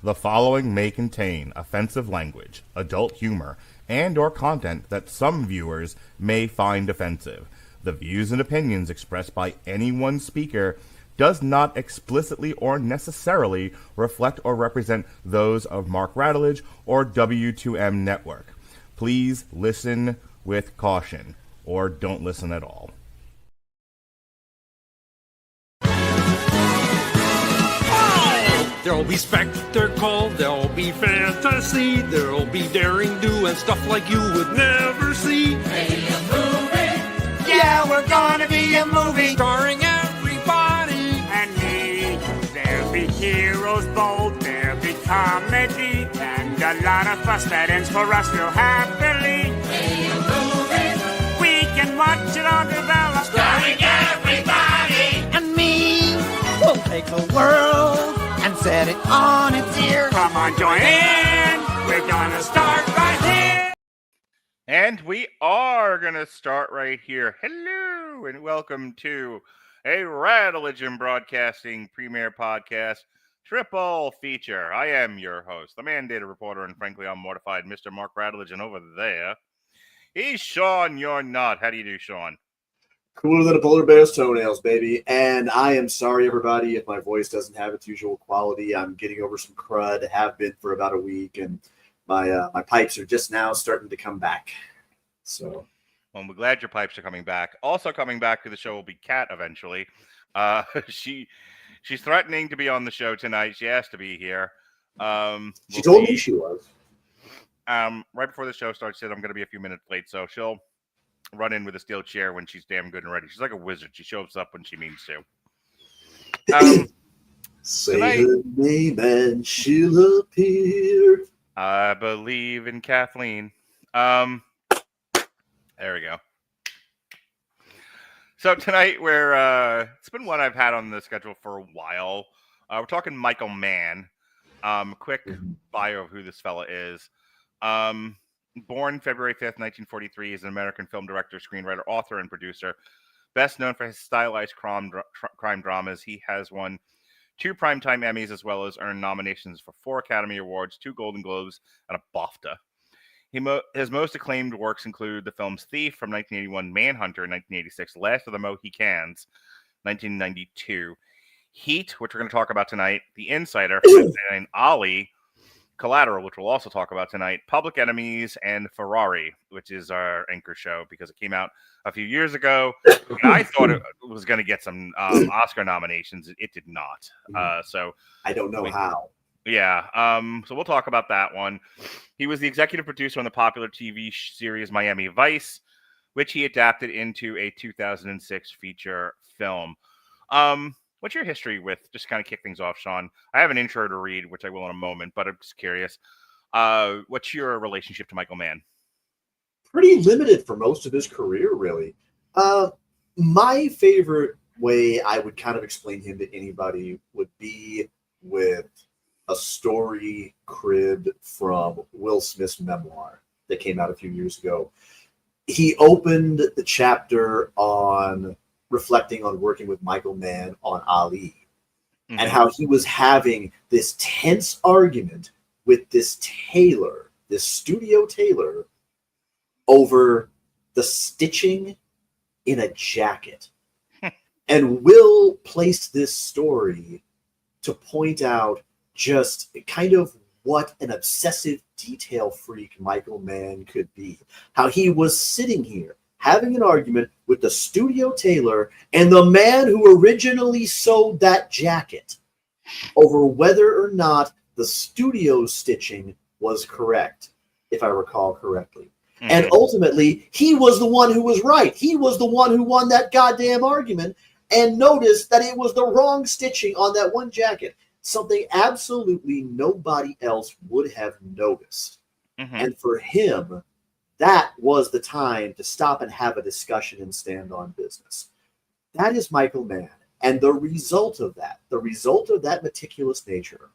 The following may contain offensive language, adult humor, and or content that some viewers may find offensive. The views and opinions expressed by any one speaker does not explicitly or necessarily reflect or represent those of Mark Radulich or W2M Network. Please listen with caution, or don't listen at all. There'll be spectacle, there'll be fantasy, there'll be daring do and stuff like you would never see. Be a movie. Yeah, we're gonna be a movie. Starring everybody And me. There'll be heroes bold, there'll be comedy, and a lot of fuss that ends for us real happily. Be a movie. We can watch it all develop. Starring everybody. And me. We'll take the world and set it on its ear. Come on, join in. We're gonna start right here. And we are going to start right here. Hello, and welcome to a Radulich Broadcasting premiere podcast triple feature. I am your host, the mandated reporter, and frankly, I'm mortified, Mr. Mark Radulich, and over there, he's Sean You're Not. How do you do, Sean? Cooler than a polar bear's toenails, baby. And I am sorry, everybody, if my voice doesn't have its usual quality. I'm getting over some crud, have been for about a week, and my pipes are just now starting to come back. So, well, we're glad your pipes are coming back. Also coming back to the show will be Kat eventually. She's threatening to be on the show tonight. She has to be here. she told me she was. Right before the show starts, said I'm going to be a few minutes late, so she'll run in with a steel chair when she's damn good and ready. She's like a wizard. She shows up when she means to. Say tonight, her name and she'll appear. I believe in Kathleen. There we go. So tonight it's been one I've had on the schedule for a while. We're talking Michael Mann. Quick bio of who this fella is. Born February 5th, 1943, is an American film director, screenwriter, author, and producer. Best known for his stylized crime dramas, he has won 2 Primetime Emmys, as well as earned nominations for 4 Academy Awards, 2 Golden Globes, and a BAFTA. His most acclaimed works include the films Thief from 1981, Manhunter in 1986, Last of the Mohicans, 1992, Heat, which we're going to talk about tonight, The Insider from 1999, Ali, Collateral, which we'll also talk about tonight, Public Enemies, and Ferrari, which is our anchor show because it came out a few years ago. And I thought it was going to get some Oscar nominations. It did not. So I don't know how. Yeah. So we'll talk about that one. He was the executive producer on the popular TV series Miami Vice, which he adapted into a 2006 feature film. What's your history with, just kind of kick things off, Sean? I have an intro to read, which I will in a moment, but I'm just curious. What's your relationship to Michael Mann? Pretty limited for most of his career, really. My favorite way I would kind of explain him to anybody would be with a story cribbed from Will Smith's memoir that came out a few years ago. He opened the chapter on reflecting on working with Michael Mann on Ali, and how he was having this tense argument with this tailor, this studio tailor, over the stitching in a jacket. And Will placed this story to point out just kind of what an obsessive detail freak Michael Mann could be. How he was sitting here having an argument with the studio tailor and the man who originally sewed that jacket over whether or not the studio stitching was correct, if I recall correctly. And ultimately, he was the one who was right. He was the one who won that goddamn argument and noticed that it was the wrong stitching on that one jacket. Something absolutely nobody else would have noticed. And for him, that was the time to stop and have a discussion and stand on business. That is Michael Mann. And the result of that meticulous nature,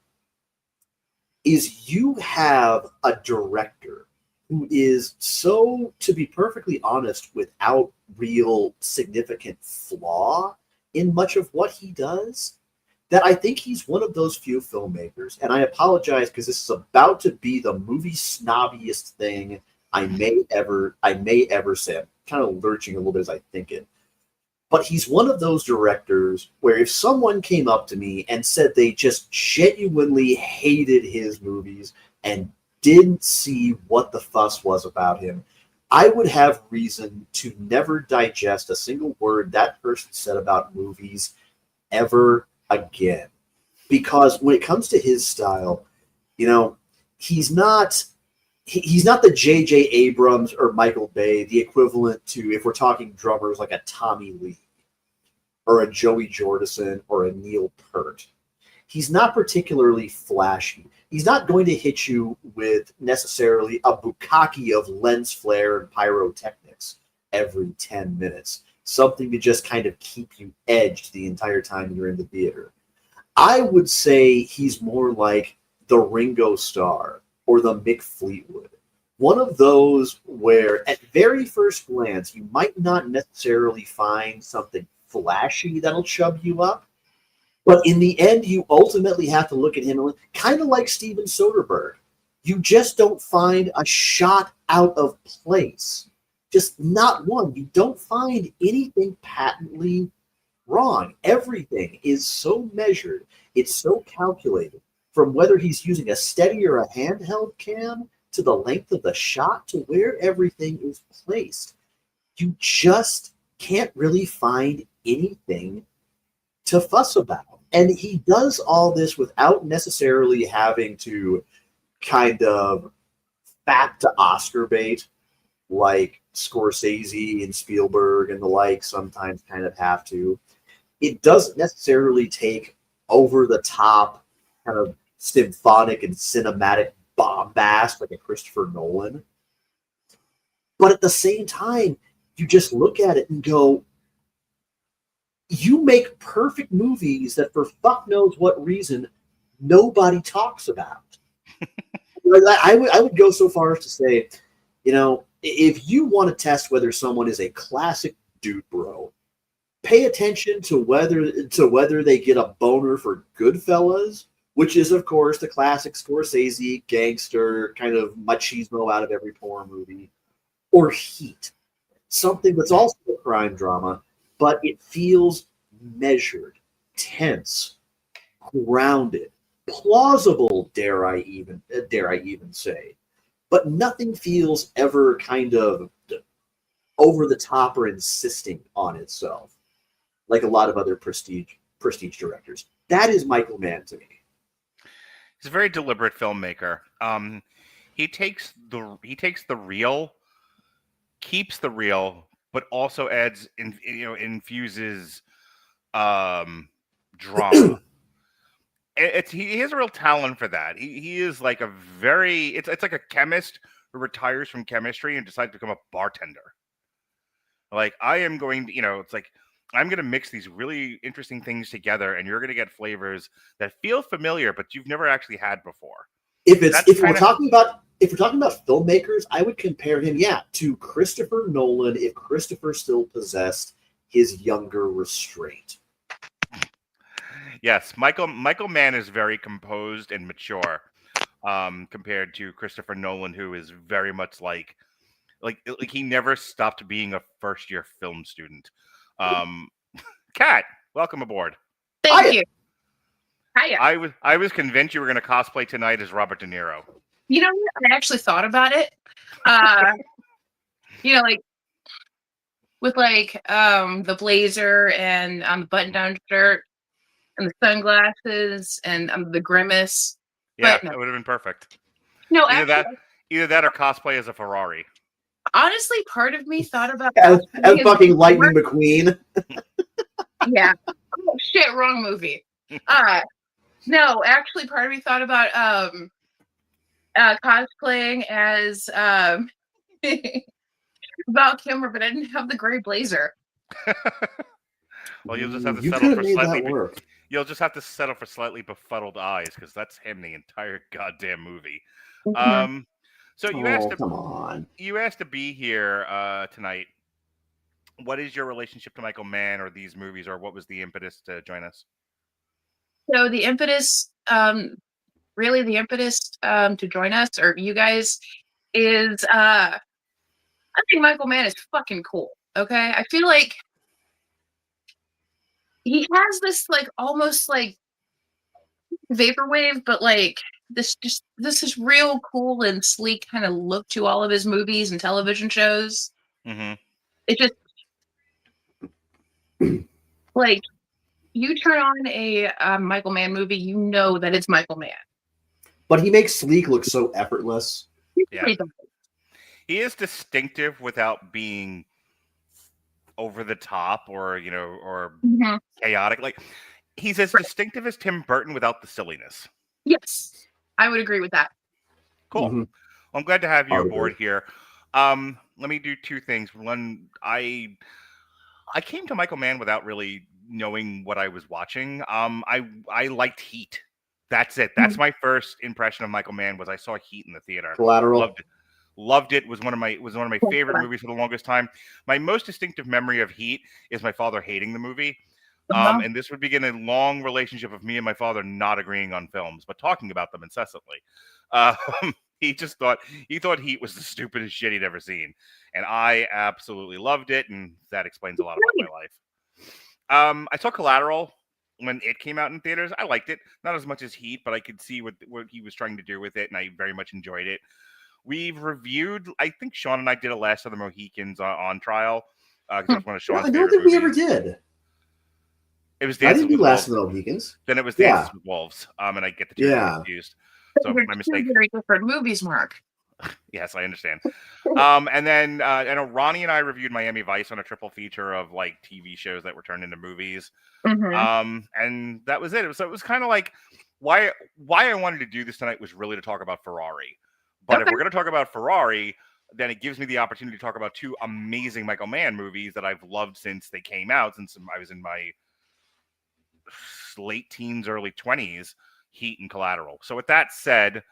is you have a director who is so, to be perfectly honest, without real significant flaw in much of what he does, that I think he's one of those few filmmakers, and I apologize because this is about to be the movie snobbiest thing I may ever say. I'm kind of lurching a little bit as I think it. But he's one of those directors where if someone came up to me and said they just genuinely hated his movies and didn't see what the fuss was about him, I would have reason to never digest a single word that person said about movies ever again. Because when it comes to his style, you know, he's not the J.J. Abrams or Michael Bay, the equivalent to, if we're talking drummers, like a Tommy Lee or a Joey Jordison or a Neil Peart. He's not particularly flashy. He's not going to hit you with necessarily a bukkake of lens flare and pyrotechnics every 10 minutes, something to just kind of keep you edged the entire time you're in the theater. I would say he's more like the Ringo Starr or the Mick Fleetwood. One of those where at very first glance, you might not necessarily find something flashy that'll chub you up, but in the end, you ultimately have to look at him kind of like Steven Soderbergh. You just don't find a shot out of place. Just not one. You don't find anything patently wrong. Everything is so measured. It's so calculated. From whether he's using a steady or a handheld cam to the length of the shot to where everything is placed. You just can't really find anything to fuss about. And he does all this without necessarily having to kind of fap to Oscar bait like Scorsese and Spielberg and the like sometimes kind of have to. It doesn't necessarily take over the top kind of symphonic and cinematic bombast like a Christopher Nolan. But at the same time, you just look at it and go, you make perfect movies that for fuck knows what reason nobody talks about. I would go so far as to say, you know, if you want to test whether someone is a classic dude bro, pay attention to whether they get a boner for Goodfellas, which is of course the classic Scorsese gangster kind of machismo out of every porn movie, or Heat, something that's also a crime drama, but it feels measured, tense, grounded, plausible, dare I even say. But nothing feels ever kind of over the top or insisting on itself, like a lot of other prestige directors. That is Michael Mann to me. He's a very deliberate filmmaker. He takes the real, keeps the real, but also adds infuses drama. He has a real talent for that. He is like it's like a chemist who retires from chemistry and decides to become a bartender. Like, I am going to, it's like, I'm going to mix these really interesting things together, and you're going to get flavors that feel familiar, but you've never actually had before. If we're talking about filmmakers, I would compare him, to Christopher Nolan if Christopher still possessed his younger restraint. Yes, Michael Mann is very composed and mature, compared to Christopher Nolan, who is very much like he never stopped being a first-year film student. Kat, welcome aboard. Thank you. Hiya. I was convinced you were going to cosplay tonight as Robert De Niro. You know, I actually thought about it. Like with the blazer and the button-down shirt and the sunglasses and the grimace. Yeah, but no. It would have been perfect. No, either that or cosplay as a Ferrari. Honestly, part of me thought about as fucking Lightning McQueen. Yeah. Oh shit, wrong movie. No, actually, part of me thought about cosplaying as Val Kilmer, but I didn't have the gray blazer. Well, you'll just have to settle for slightly. You'll just have to settle for slightly befuddled eyes, because that's him the entire goddamn movie. Mm-hmm. So you asked to be here tonight. What is your relationship to Michael Mann or these movies, or what was the impetus to join us? So the impetus, really the impetus to join us, or you guys, is I think Michael Mann is fucking cool. Okay, I feel like he has this like almost like vaporwave, but like this is real cool and sleek kind of look to all of his movies and television shows. Mm-hmm. It just like you turn on a Michael Mann movie, you know that it's Michael Mann. But he makes sleek look so effortless. Yeah. He is distinctive without being over the top or or chaotic. Like he's as distinctive as Tim Burton without the silliness. Yes, I would agree with that. Cool. Well, I'm glad to have you aboard here. Let me do two things. One, I came to Michael Mann without really knowing what I was watching. I liked Heat. That's it. That's my first impression of Michael Mann. Was I saw Heat in the theater. Collateral. Loved it. Was one of my favorite movies for the longest time. My most distinctive memory of Heat is my father hating the movie. And this would begin a long relationship of me and my father not agreeing on films, but talking about them incessantly. He thought Heat was the stupidest shit he'd ever seen, and I absolutely loved it, and that explains a lot about my life. I saw Collateral when it came out in theaters. I liked it, not as much as Heat, but I could see what he was trying to do with it, and I very much enjoyed it. We've reviewed, I think Sean and I did a Last of the Mohicans on trial. That's one of Sean's I don't think movies. we ever did. It was Dances with Last of Wolves. the Mohicans. Then it was Dances with Wolves. And I get the two confused. So my mistake. Very different movies, Mark. Yes, I understand. And then I know Ronnie and I reviewed Miami Vice on a triple feature of like TV shows that were turned into movies. And that was it. So it was kind of like why I wanted to do this tonight was really to talk about Ferrari. But if we're going to talk about Ferrari, then it gives me the opportunity to talk about two amazing Michael Mann movies that I've loved since they came out, since I was in my late teens, early 20s, Heat and Collateral. So with that said,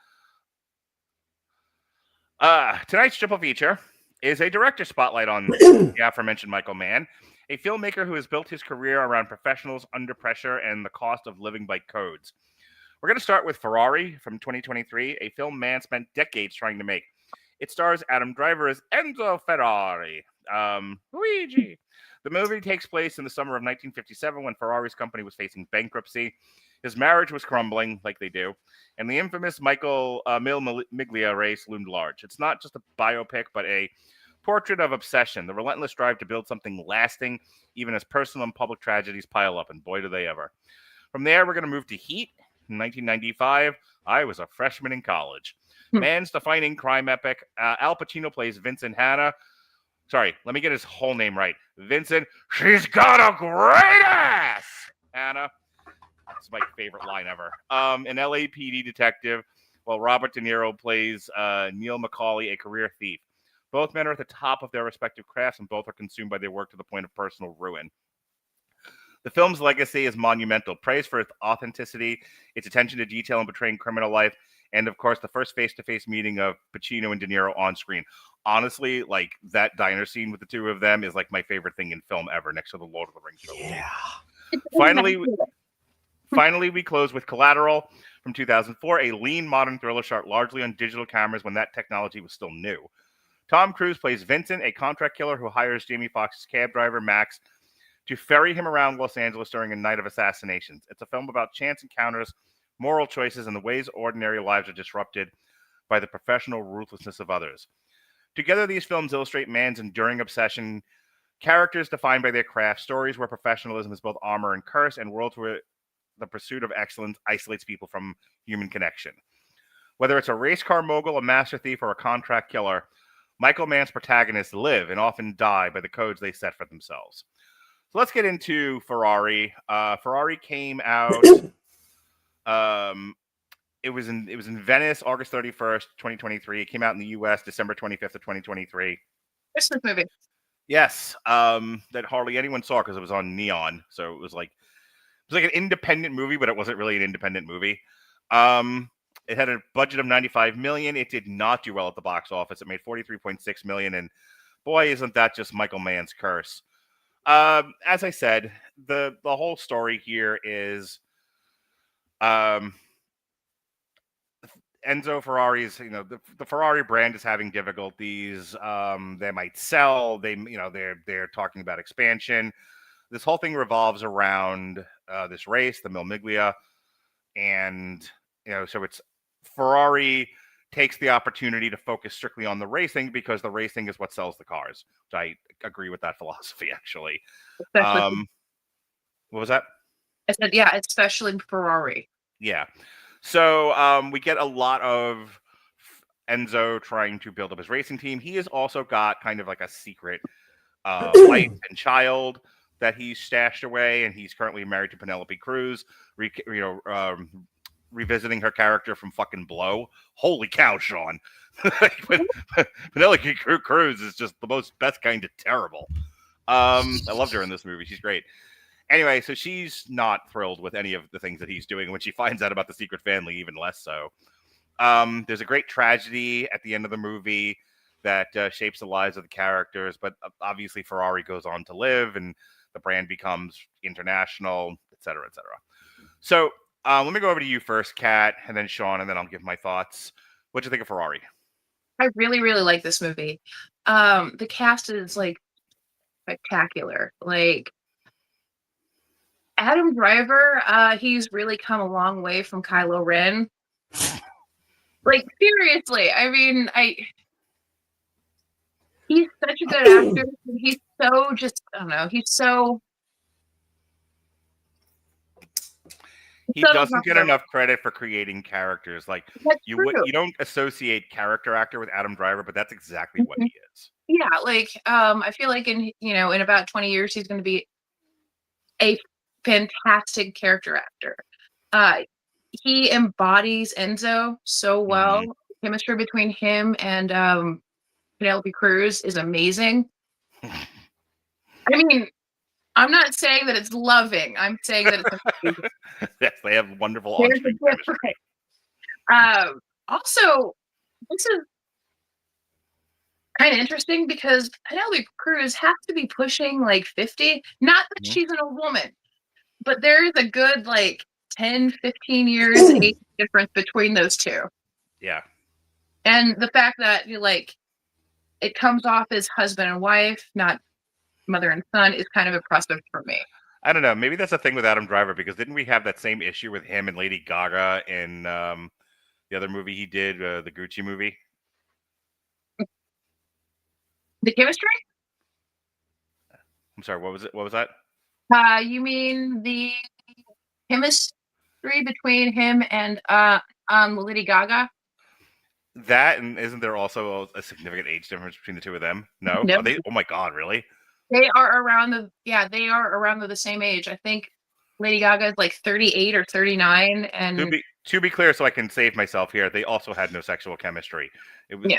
tonight's triple feature is a director spotlight on the aforementioned Michael Mann, a filmmaker who has built his career around professionals under pressure and the cost of living by codes. We're going to start with Ferrari from 2023, a film Mann spent decades trying to make. It stars Adam Driver as Enzo Ferrari. Luigi. The movie takes place in the summer of 1957 when Ferrari's company was facing bankruptcy. His marriage was crumbling, like they do, and the infamous Mille Miglia race loomed large. It's not just a biopic, but a portrait of obsession, the relentless drive to build something lasting, even as personal and public tragedies pile up, and boy, do they ever. From there, we're going to move to Heat. In 1995, I was a freshman in college. Mann's defining crime epic. Al Pacino plays Vincent Hanna. Sorry, let me get his whole name right. Vincent, she's got a great ass! Hanna. That's my favorite line ever. An LAPD detective, while Robert De Niro plays Neil McCauley, a career thief. Both men are at the top of their respective crafts, and both are consumed by their work to the point of personal ruin. The film's legacy is monumental, praised for its authenticity, its attention to detail in portraying criminal life, and of course, the first face-to-face meeting of Pacino and De Niro on screen. Honestly, like that diner scene with the two of them is like my favorite thing in film ever, next to the Lord of the Rings trilogy. Yeah. Finally, we close with Collateral from 2004, a lean modern thriller shot largely on digital cameras when that technology was still new. Tom Cruise plays Vincent, a contract killer who hires Jamie Foxx's cab driver, Max, to ferry him around Los Angeles during a night of assassinations. It's a film about chance encounters, moral choices, and the ways ordinary lives are disrupted by the professional ruthlessness of others. Together, these films illustrate Mann's enduring obsession, characters defined by their craft, stories where professionalism is both armor and curse, and worlds where the pursuit of excellence isolates people from human connection. Whether it's a race car mogul, a master thief, or a contract killer, Michael Mann's protagonists live and often die by the codes they set for themselves. So let's get into Ferrari. Ferrari came out. It was in Venice, August 31st, 2023. It came out in the U.S. December 25th of 2023. Christmas movie. Yes, that hardly anyone saw because it was on Neon. So it was like an independent movie, but it wasn't really an independent movie. It had a budget of $95 million. It did not do well at the box office. It made $43.6 million, and boy, isn't that just Michael Mann's curse. As I said, the whole story here is Um, Enzo Ferrari's, the Ferrari brand is having difficulties. They might sell. They're talking about expansion. This whole thing revolves around this race, the Mille Miglia, and so it's Ferrari takes the opportunity to focus strictly on the racing because the racing is what sells the cars. Which I agree with that philosophy, actually. Especially, What was that? I said, yeah, especially Ferrari. Yeah. So we get a lot of Enzo trying to build up his racing team. He has also got kind of like a secret wife and child that he's stashed away, and he's currently married to Penelope Cruz. Revisiting her character from fucking Blow. Holy cow, Sean! Penelope Cruz is just the best kind of terrible. I loved her in this movie. She's great. Anyway, so she's not thrilled with any of the things that he's doing. When she finds out about the secret family, even less so. There's a great tragedy at the end of the movie that shapes the lives of the characters, but obviously Ferrari goes on to live, and the brand becomes international, et cetera, et cetera. So let me go over to you first, Kat, and then Sean, and then I'll give my thoughts. What'd you think of Ferrari? I really, really like this movie. The cast is like spectacular. Like Adam Driver, he's really come a long way from Kylo Ren. Like seriously, I mean, he's such a good actor. He's so I don't know. He doesn't get enough credit for creating characters. Like you don't associate character actor with Adam Driver, but that's exactly what he is. Yeah, like I feel like in about 20 years he's going to be a fantastic character actor. He embodies Enzo so well. Mm-hmm. Chemistry between him and Penelope Cruz is amazing. I mean, I'm not saying that it's loving. I'm saying that it's amazing. Yes, they have wonderful on-screen chemistry. Also, this is kind of interesting because Penelope Cruz has to be pushing like 50. Not that she's an old woman, but there is a good like 10, 15 years age difference between those two. Yeah. And the fact that it comes off as husband and wife, not mother and son, is kind of impressive for me. I don't know. Maybe that's the thing with Adam Driver, because didn't we have that same issue with him and Lady Gaga in the other movie he did, the Gucci movie? The chemistry? I'm sorry, what was it? What was that? You mean the chemistry between him and Lady Gaga? That, and isn't there also a significant age difference between the two of them? No? Nope. Are they? Oh my God, really? They are around the same age. I think Lady Gaga is like 38 or 39, and to be clear, so I can save myself here, they also had no sexual chemistry. It was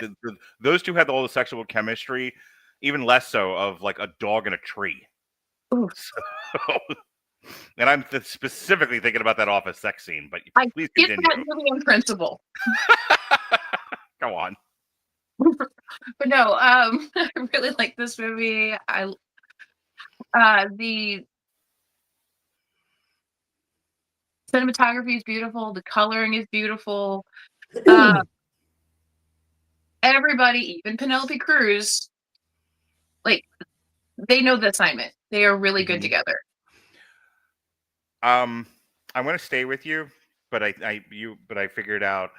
those two had all the sexual chemistry, even less so of like a dog and a tree. So, and I'm specifically thinking about that office sex scene, but please get continue. that movie in principle. Go on. But no, I really like this movie. The cinematography is beautiful. The coloring is beautiful. Everybody, even Penelope Cruz, like they know the assignment. They are really good together. I'm going to stay with you, but I figured out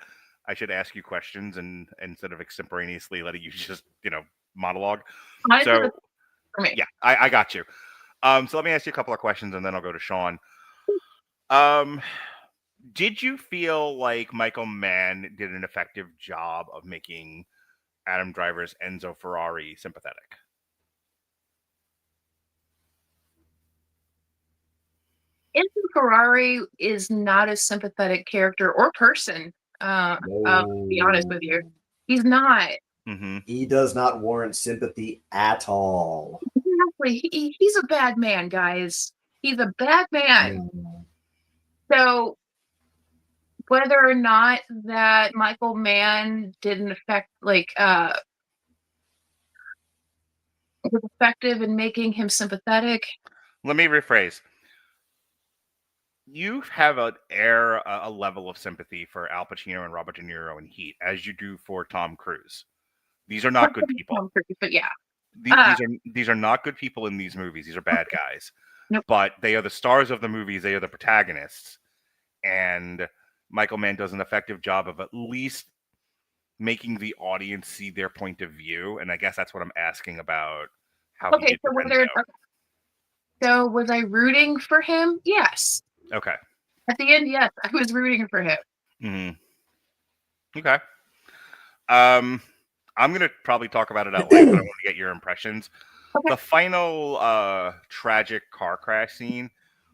I should ask you questions and instead of extemporaneously letting you just monologue. So for me. Yeah, I got you. So let me ask you a couple of questions and then I'll go to Sean. Did you feel like Michael Mann did an effective job of making Adam Driver's Enzo Ferrari sympathetic? Enzo Ferrari is not a sympathetic character or person. To be honest with you, he's not. Mm-hmm. He does not warrant sympathy at all. Exactly. He's a bad man, guys. He's a bad man. So whether or not that Michael Mann didn't was effective in making him sympathetic. Let me rephrase. you have a level of sympathy for Al Pacino and Robert De Niro in Heat, as you do for Tom Cruise. These are not good people. But yeah. These are not good people in these movies. These are bad guys. Nope. But they are the stars of the movies. They are the protagonists. And Michael Mann does an effective job of at least making the audience see their point of view. And I guess that's what I'm asking about. How he did so was I rooting for him? Yes. Okay. At the end, yes, I was rooting for him. Mm-hmm. Okay. I'm going to probably talk about it at length, but I want to get your impressions. Okay. The final tragic car crash scene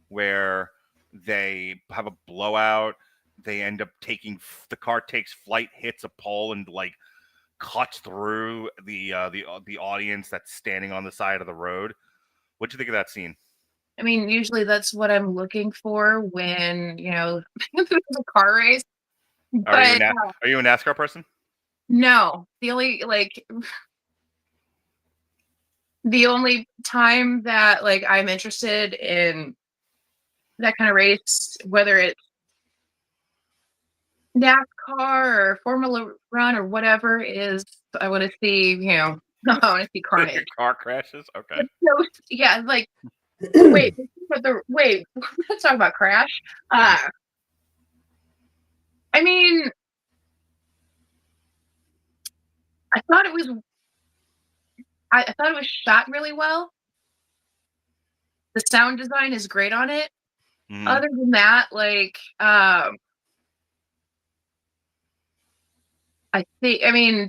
where they have a blowout, they end up the car takes flight, hits a pole, and like cuts through the audience that's standing on the side of the road. What'd you think of that scene? I mean, usually that's what I'm looking for when, there's a car race. Are you a NASCAR person? No. The only time that I'm interested in that kind of race, whether it's NASCAR or Formula Run or whatever, is I want to see, I want to see carnage. Car crashes? Okay. So, yeah, wait, let's talk about crash. I mean, I thought it was shot really well. The sound design is great on it. Mm-hmm. Other than that,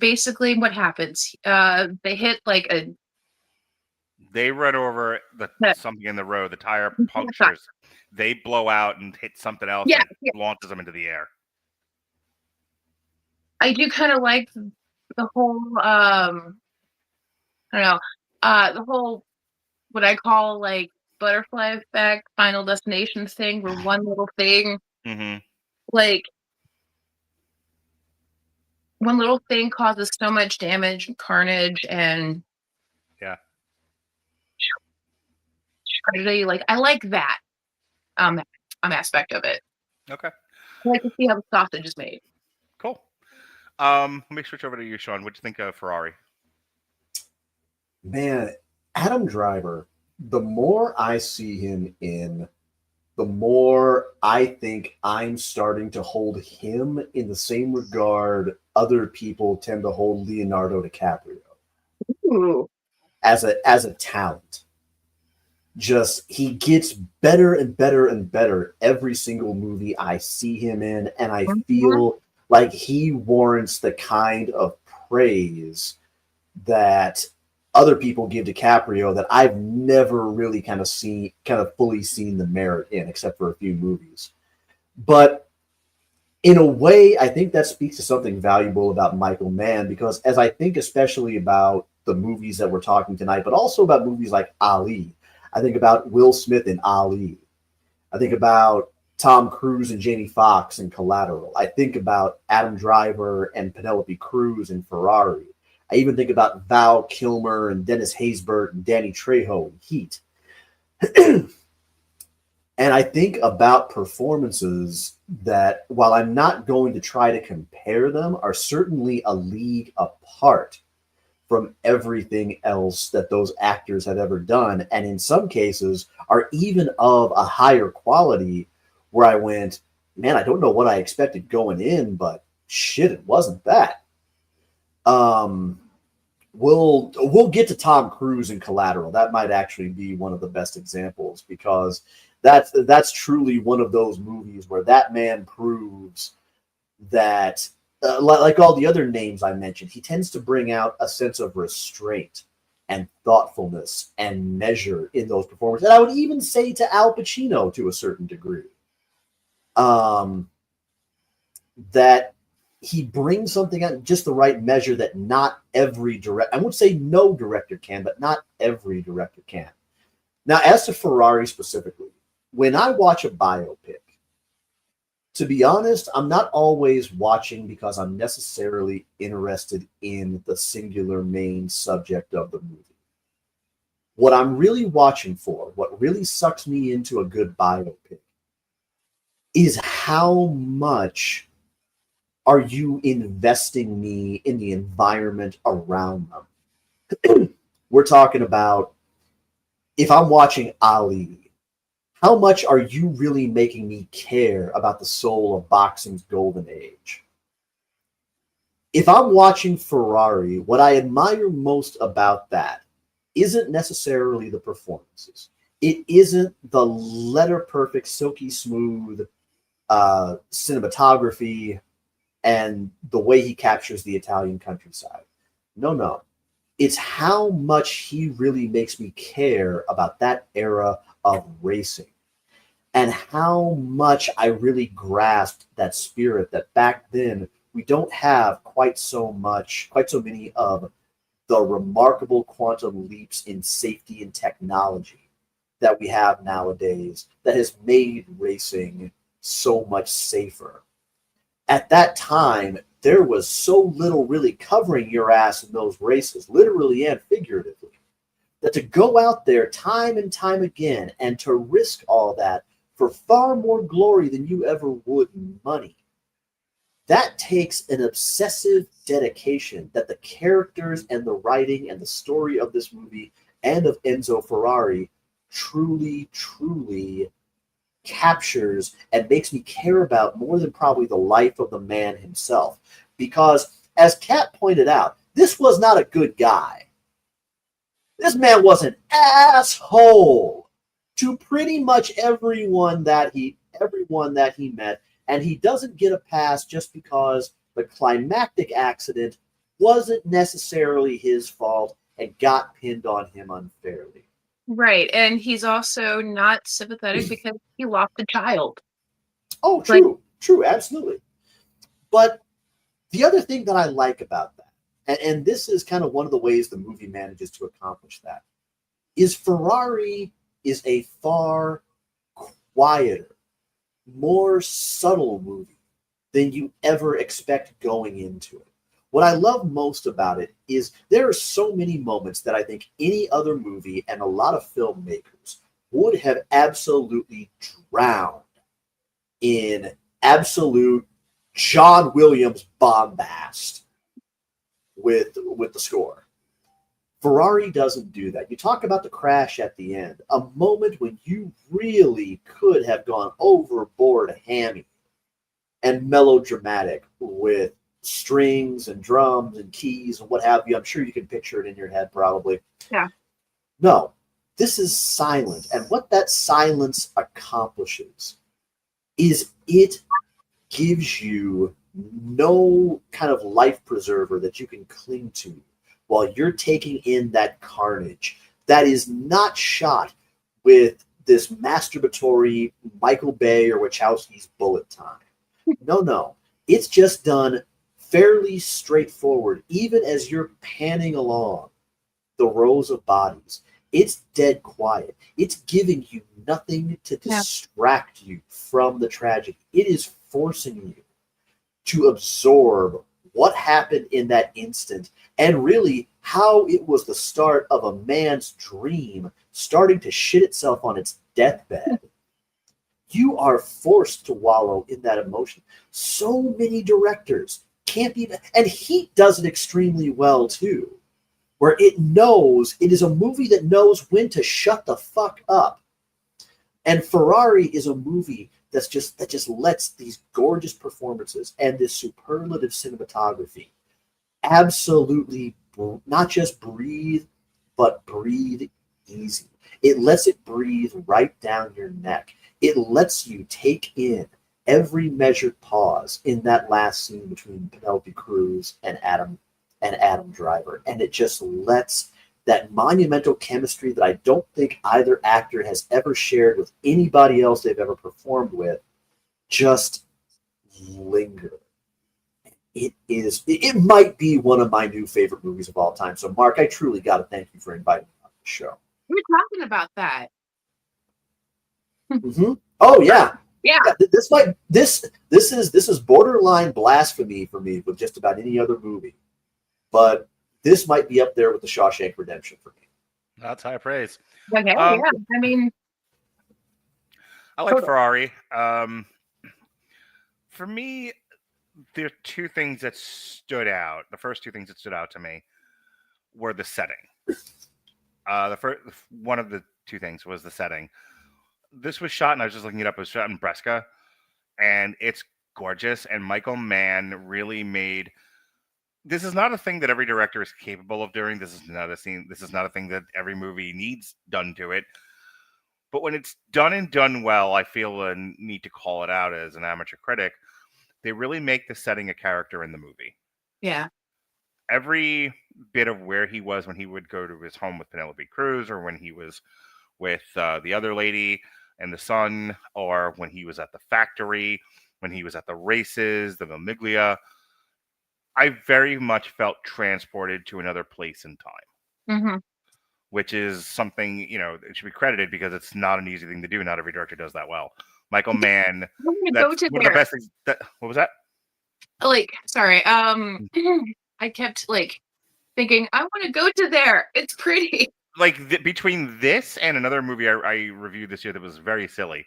basically what happens? They hit they run over something in the road. The tire punctures. They blow out and hit something else and launches them into the air. I do kind of like the whole, the whole, what I call butterfly effect, Final Destination thing, where one little thing, mm-hmm. One little thing causes so much damage and carnage and tragedy. I like that aspect of it. Okay. I like to see how the sausage is made. Cool. Let me switch over to you, Sean. What'd you think of Ferrari? Man, Adam Driver, the more I see him in, the more I think I'm starting to hold him in the same regard other people tend to hold Leonardo DiCaprio. Ooh. As a talent. Just, he gets better and better and better every single movie I see him in, and I feel like he warrants the kind of praise that other people give DiCaprio that I've never really kind of fully seen the merit in, except for a few movies. But in a way, I think that speaks to something valuable about Michael Mann, because as I think especially about the movies that we're talking tonight, but also about movies like Ali, I think about Will Smith in Ali. I think about Tom Cruise and Jamie Foxx in Collateral. I think about Adam Driver and Penelope Cruz in Ferrari. I even think about Val Kilmer and Dennis Haysbert and Danny Trejo in Heat. And I think about performances that, while I'm not going to try to compare them, are certainly a league apart from everything else that those actors have ever done. And in some cases are even of a higher quality, where I went, man, I don't know what I expected going in, but shit, it wasn't that. We'll get to Tom Cruise in Collateral. That might actually be one of the best examples, because that's truly one of those movies where that man proves that, like all the other names I mentioned, he tends to bring out a sense of restraint and thoughtfulness and measure in those performances. And I would even say to Al Pacino to a certain degree, that he brings something out just the right measure that not every I won't say no director can, but not every director can. Now, as to Ferrari specifically, when I watch a biopic, to be honest, I'm not always watching because I'm necessarily interested in the singular main subject of the movie. What I'm really watching for, what really sucks me into a good biopic, is how much are you investing me in the environment around them? We're talking about, if I'm watching Ali, how much are you really making me care about the soul of boxing's golden age? If I'm watching Ferrari, what I admire most about that isn't necessarily the performances. It isn't the letter perfect, silky smooth cinematography and the way he captures the Italian countryside. No. It's how much he really makes me care about that era of racing, and how much I really grasped that spirit that back then we don't have quite so many of the remarkable quantum leaps in safety and technology that we have nowadays that has made racing so much safer. At that time, there was so little really covering your ass in those races, literally and figuratively, that to go out there time and time again and to risk all that for far more glory than you ever would money, that takes an obsessive dedication that the characters and the writing and the story of this movie and of Enzo Ferrari truly, truly captures and makes me care about more than probably the life of the man himself. Because, as Kat pointed out, this was not a good guy. This man was an asshole to pretty much everyone that he met, and he doesn't get a pass just because the climactic accident wasn't necessarily his fault and got pinned on him unfairly. Right, and he's also not sympathetic because he lost a child. Oh, true, absolutely. But the other thing that I like about that, and this is kind of one of the ways the movie manages to accomplish that, is Ferrari is a far quieter, more subtle movie than you ever expect going into it. What I love most about it is there are so many moments that I think any other movie and a lot of filmmakers would have absolutely drowned in absolute John Williams bombast with the score. Ferrari doesn't do that. You talk about the crash at the end, a moment when you really could have gone overboard hammy and melodramatic with strings and drums and keys and what have you. I'm sure you can picture it in your head probably. Yeah. No, this is silent. And what that silence accomplishes is it gives you no kind of life preserver that you can cling to while you're taking in that carnage that is not shot with this masturbatory Michael Bay or Wachowski's bullet time. No. It's just done fairly straightforward, even as you're panning along the rows of bodies. It's dead quiet. It's giving you nothing to distract you from the tragedy. It is forcing you to absorb what happened in that instant and really how it was the start of a man's dream starting to shit itself on its deathbed. You are forced to wallow in that emotion. So many directors can't be, and Heat does it extremely well too, where it is a movie that knows when to shut the fuck up. And Ferrari is a movie that just lets these gorgeous performances and this superlative cinematography absolutely not just breathe, but breathe easy. It lets it breathe right down your neck. It lets you take in every measured pause in that last scene between Penelope Cruz and Adam Driver. And it just lets that monumental chemistry that I don't think either actor has ever shared with anybody else they've ever performed with just linger. It might be one of my new favorite movies of all time. So Mark, I truly got to thank you for inviting me on the show. We're talking about that. Mm-hmm. Oh yeah. Yeah. This is borderline blasphemy for me with just about any other movie, but this might be up there with The Shawshank Redemption for me. That's high praise. Okay, yeah. I mean, I like Ferrari. For me, there are two things that stood out. The first two things that stood out to me were the setting. One of the two things was the setting. This was shot, and I was just looking it up. It was shot in Brescia, and it's gorgeous. And Michael Mann really made. This is not a thing that every director is capable of doing. This is not a scene. This is not a thing that every movie needs done to it. But when it's done and done well, I feel a need to call it out as an amateur critic. They really make the setting a character in the movie. Yeah. Every bit of where he was when he would go to his home with Penelope Cruz, or when he was with the other lady and the son, or when he was at the factory, when he was at the races, the Mille Miglia, I very much felt transported to another place in time. Mm-hmm. Which is something, it should be credited because it's not an easy thing to do. Not every director does that well. Michael Mann, that's one of the best things. What was that? Sorry. I kept thinking, I want to go to there. It's pretty. Between this and another movie I reviewed this year that was very silly.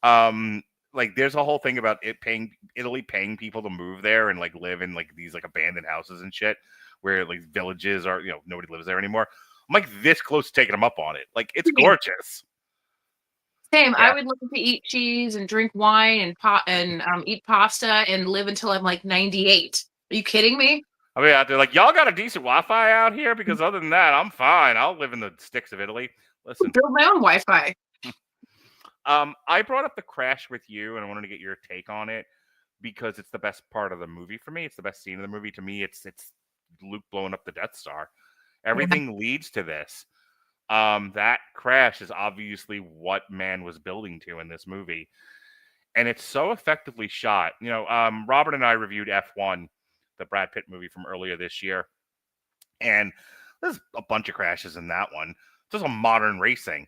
There's a whole thing about Italy paying people to move there and live in these abandoned houses and shit where villages are, nobody lives there anymore. I'm this close to taking them up on it. It's gorgeous. Same. Yeah. I would love to eat cheese and drink wine and eat pasta and live until I'm 98. Are you kidding me? I mean, out there y'all got a decent Wi-Fi out here, because other than that, I'm fine. I'll live in the sticks of Italy. Listen, build my own Wi-Fi. I brought up the crash with you, and I wanted to get your take on it because it's the best part of the movie for me. It's the best scene of the movie to me. It's Luke blowing up the Death Star. Everything leads to this. That crash is obviously what Mann was building to in this movie. And it's so effectively shot. Robert and I reviewed F1, the Brad Pitt movie from earlier this year. And there's a bunch of crashes in that one. It's just a modern racing.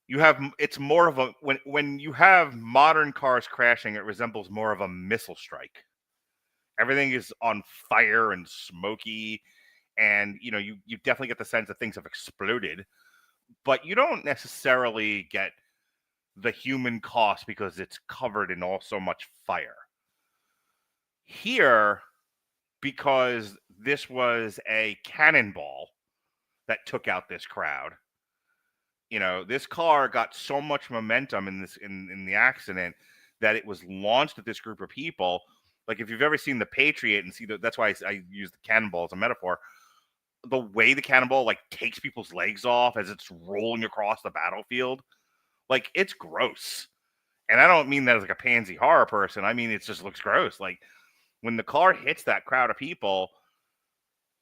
It's more of a, when you have modern cars crashing, it resembles more of a missile strike. Everything is on fire and smoky. And, you definitely get the sense that things have exploded, but you don't necessarily get the human cost because it's covered in all so much fire. Here, because this was a cannonball that took out this crowd, this car got so much momentum in the accident that it was launched at this group of people. If you've ever seen The Patriot and that's why I use the cannonball as a metaphor. The way the cannonball takes people's legs off as it's rolling across the battlefield, it's gross. And I don't mean that as a pansy horror person. I mean, it just looks gross. When the car hits that crowd of people,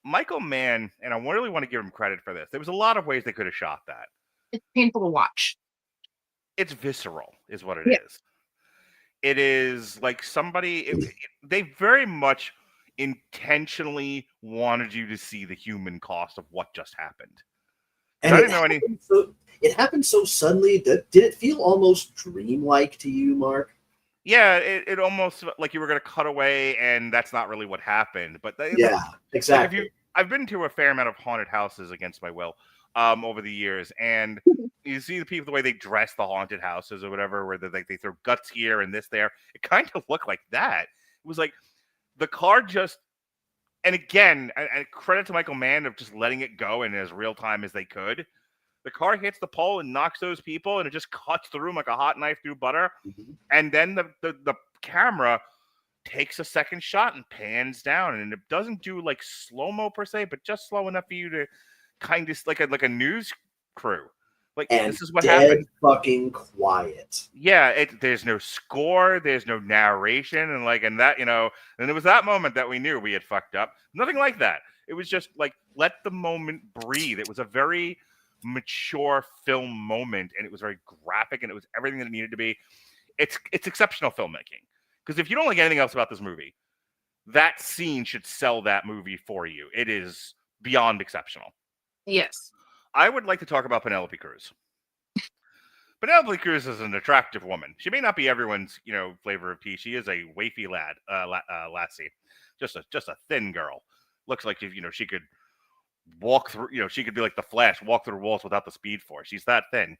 Michael Mann, and I really want to give him credit for this. There was a lot of ways they could have shot that. It's painful to watch. It's visceral, is what it is. It is they very much intentionally wanted you to see the human cost of what just happened. And I didn't know any. It happened so suddenly. Did it feel almost dreamlike to you, Mark? Yeah, it almost like you were going to cut away, and that's not really what happened. But yeah, exactly. I've been to a fair amount of haunted houses against my will over the years, and you see the people, the way they dress the haunted houses or whatever, where they throw guts here and this there. It kind of looked like that. It was the car just, and again, and credit to Michael Mann of just letting it go in as real time as they could. The car hits the pole and knocks those people, and it just cuts through them like a hot knife through butter. Mm-hmm. And then the camera takes a second shot and pans down, and it doesn't do slow-mo per se, but just slow enough for you to kind of like a news crew. And this is what dead happened. Fucking quiet. Yeah, there's no score, there's no narration, and that, and it was that moment that we knew we had fucked up. Nothing like that. It was just let the moment breathe. It was a very mature film moment, and it was very graphic, and it was everything that it needed to be. It's exceptional filmmaking. Because if you don't like anything else about this movie, that scene should sell that movie for you. It is beyond exceptional. Yes. I would like to talk about Penelope Cruz. Penelope Cruz is an attractive woman. She may not be everyone's, flavor of tea. She is a wafy lassie, just a thin girl. Looks like she could walk through. She could be like the Flash, walk through walls without the Speed Force. She's that thin.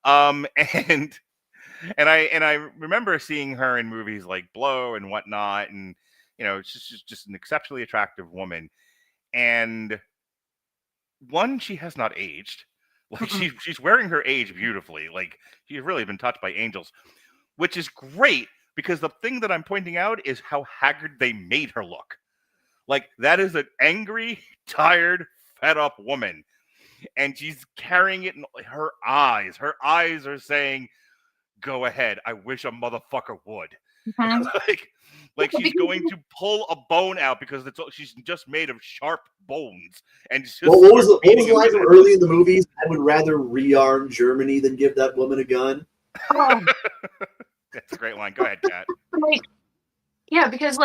And And I remember seeing her in movies like Blow and whatnot, and she's just an exceptionally attractive woman. And one, she has not aged. Like she's wearing her age beautifully. Like she's really been touched by angels, which is great because the thing that I'm pointing out is how haggard they made her look. Like that is an angry, tired, fed up woman. And she's carrying it in her eyes. Her eyes are saying, "Go ahead. I wish a motherfucker would." like she's going to pull a bone out because she's just made of sharp bones. And just what was the line from early in the movies? I would rather rearm Germany than give that woman a gun. Oh. That's a great line. Go ahead, Kat. Yeah, because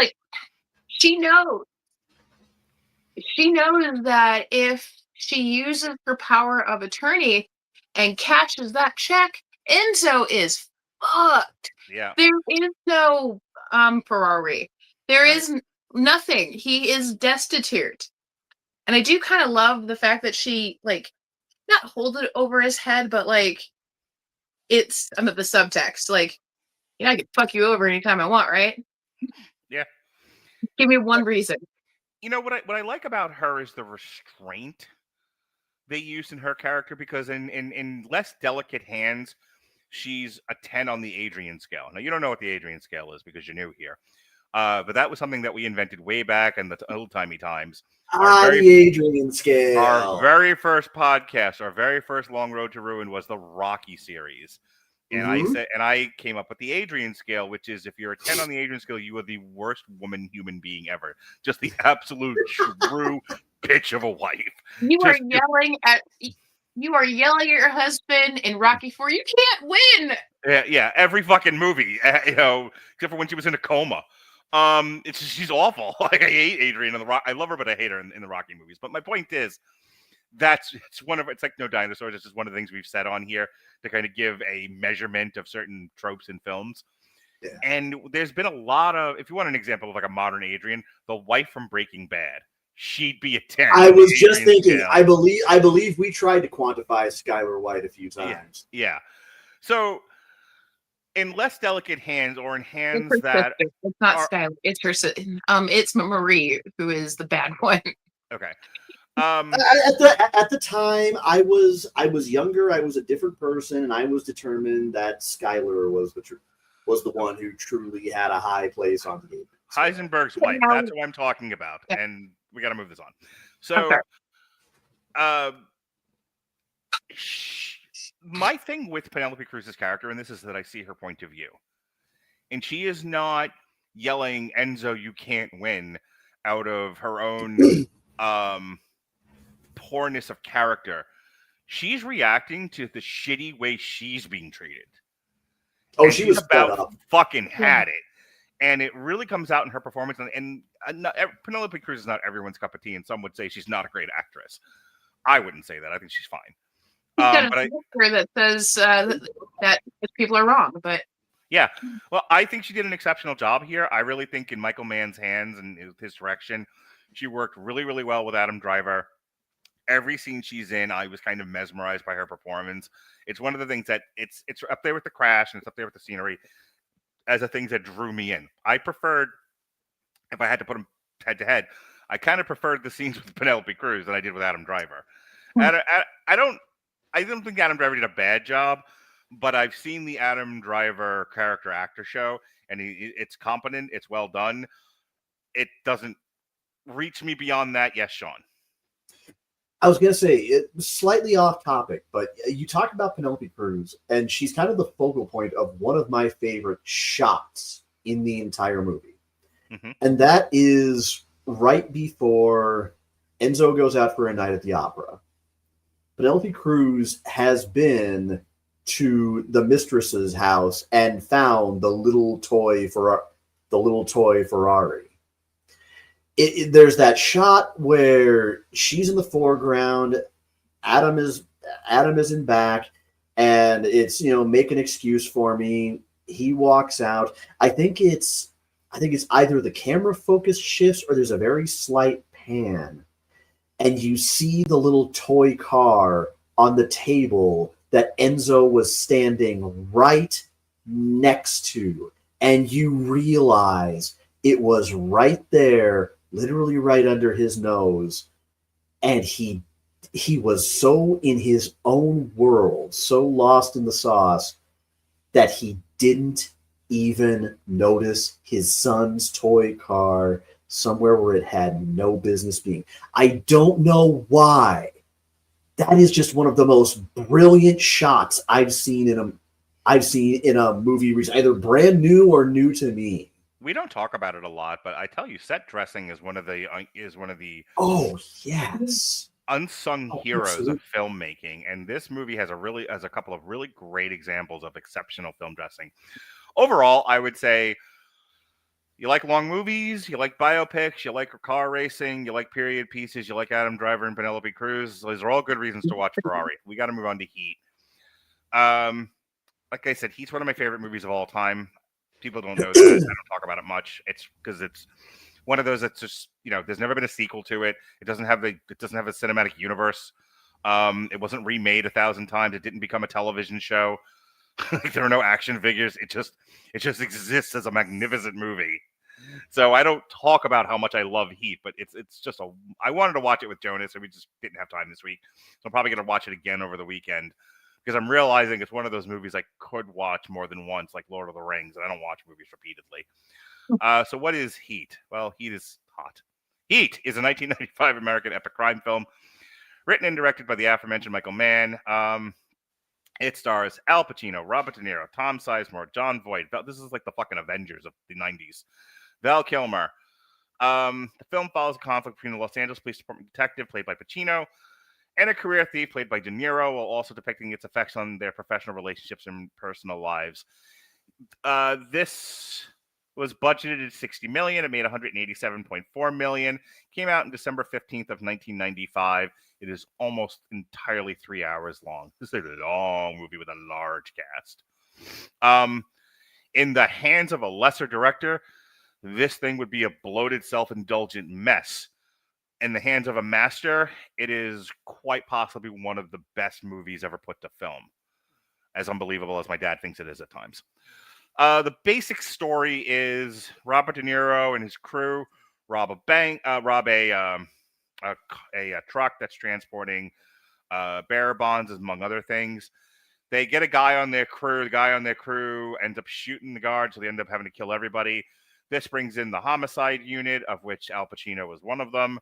she knows that if she uses her power of attorney and cashes that check, Enzo is fucked. Yeah. There is no Ferrari. There is nothing. He is destitute. And I do kind of love the fact that she not hold it over his head, but it's the subtext. I can fuck you over anytime I want, right? Yeah. Give me one reason. What I like about her is the restraint they use in her character, because in less delicate hands, she's a 10 on the Adrian scale. Now, you don't know what the Adrian scale is because you're new here. But that was something that we invented way back in the old-timey times. The Adrian scale. Our very first podcast, our very first Long Road to Ruin was the Rocky series. And I came up with the Adrian scale, which is if you're a 10 on the Adrian scale, you are the worst human being ever. Just the absolute true bitch of a wife. You are yelling at your husband in Rocky IV. You can't win. Yeah. Every fucking movie, except for when she was in a coma. She's awful. I hate Adrian in the Rock. I love her, but I hate her in the Rocky movies. But my point is, it's like No Dinosaurs. It's just one of the things we've said on here to kind of give a measurement of certain tropes in films. Yeah. And there's been a lot of, if you want an example of a modern Adrian, the wife from Breaking Bad, she'd be a 10. I was just thinking, scale. I believe we tried to quantify Skylar White a few times. Yeah. So in less delicate hands, or in hands that it's not Skylar, it's her. It's Marie who is the bad one. Okay. At the time, I was younger. I was a different person, and I was determined that Skylar was the one who truly had a high place on the game. Heisenberg's wife. That's what I'm talking about, and we got to move this on. So, my thing with Penelope Cruz's character, and this is that I see her point of view, and she is not yelling, "Enzo, you can't win," out of her own poorness of character. She's reacting to the shitty way she's being treated. Oh, she was about fucking had it. And it really comes out in her performance. And Penelope Cruz is not everyone's cup of tea, and some would say she's not a great actress. I wouldn't say that. I think she's fine. But that says that people are wrong, but yeah. Well, I think she did an exceptional job here. I really think in Michael Mann's hands and his direction, she worked really, really well with Adam Driver. Every scene she's in, I was kind of mesmerized by her performance. It's one of the things that it's up there with The Crash, and it's up there with The Scenery as the things that drew me in. I preferred, if I had to put them head to head, I kind of preferred the scenes with Penelope Cruz than I did with Adam Driver. I don't think Adam Driver did a bad job, but I've seen the Adam Driver character actor show, and it's competent, it's well done. It doesn't reach me beyond that. Yes, Sean. I was going to say, it's slightly off topic, but you talk about Penelope Cruz, and she's kind of the focal point of one of my favorite shots in the entire movie. Mm-hmm. And that is right before Enzo goes out for a night at the opera. Penelope Cruz has been to the mistress's house and found the little toy Ferrari. There's that shot where she's in the foreground, Adam is in back, and it's make an excuse for me. He walks out. I think it's either the camera focus shifts or there's a very slight pan, and you see the little toy car on the table that Enzo was standing right next to, and you realize it was right there, literally right under his nose, and he was so in his own world, so lost in the sauce, that he didn't even notice his son's toy car somewhere where it had no business being. I don't know why. That is just one of the most brilliant shots I've seen in a movie, either brand new or new to me. We don't talk about it a lot, but I tell you, set dressing is one of the Oh yes, unsung heroes absolutely. of filmmaking, and this movie has a couple of really great examples of exceptional film dressing. Overall, I would say you like long movies, you like biopics, you like car racing, you like period pieces, you like Adam Driver and Penelope Cruz. Those are all good reasons to watch Ferrari. We got to move on to Heat. Like I said, Heat's one of my favorite movies of all time. People don't know that. I don't talk about it much. It's because it's one of those that's just, there's never been a sequel to it. It doesn't have a cinematic universe. It wasn't remade 1,000 times. It didn't become a television show. There are no action figures. It just exists as a magnificent movie. So I don't talk about how much I love Heat, but it's just I wanted to watch it with Jonas, and we just didn't have time this week. So I'm probably going to watch it again over the weekend, because I'm realizing it's one of those movies I could watch more than once, like Lord of the Rings, and I don't watch movies repeatedly. So what is Heat? Well, Heat is hot. Heat is a 1995 American epic crime film written and directed by the aforementioned Michael Mann. It stars Al Pacino, Robert De Niro, Tom Sizemore, John Voight. This is like the fucking Avengers of the 90s. Val Kilmer. The film follows a conflict between the Los Angeles Police Department detective, played by Pacino, and a career thief, played by De Niro, while also depicting its effects on their professional relationships and personal lives. This was budgeted at $60 million. It made $187.4 million. Came out on December 15th of 1995. It is almost entirely 3 hours long. This is a long movie with a large cast. In the hands of a lesser director, this thing would be a bloated, self-indulgent mess. In the hands of a master, it is quite possibly one of the best movies ever put to film. As unbelievable as my dad thinks it is at times. The basic story is Robert De Niro and his crew rob a bank, rob a truck that's transporting bearer bonds, among other things. They get a guy on their crew. The guy on their crew ends up shooting the guard, so they end up having to kill everybody. This brings in the homicide unit, of which Al Pacino was one of them.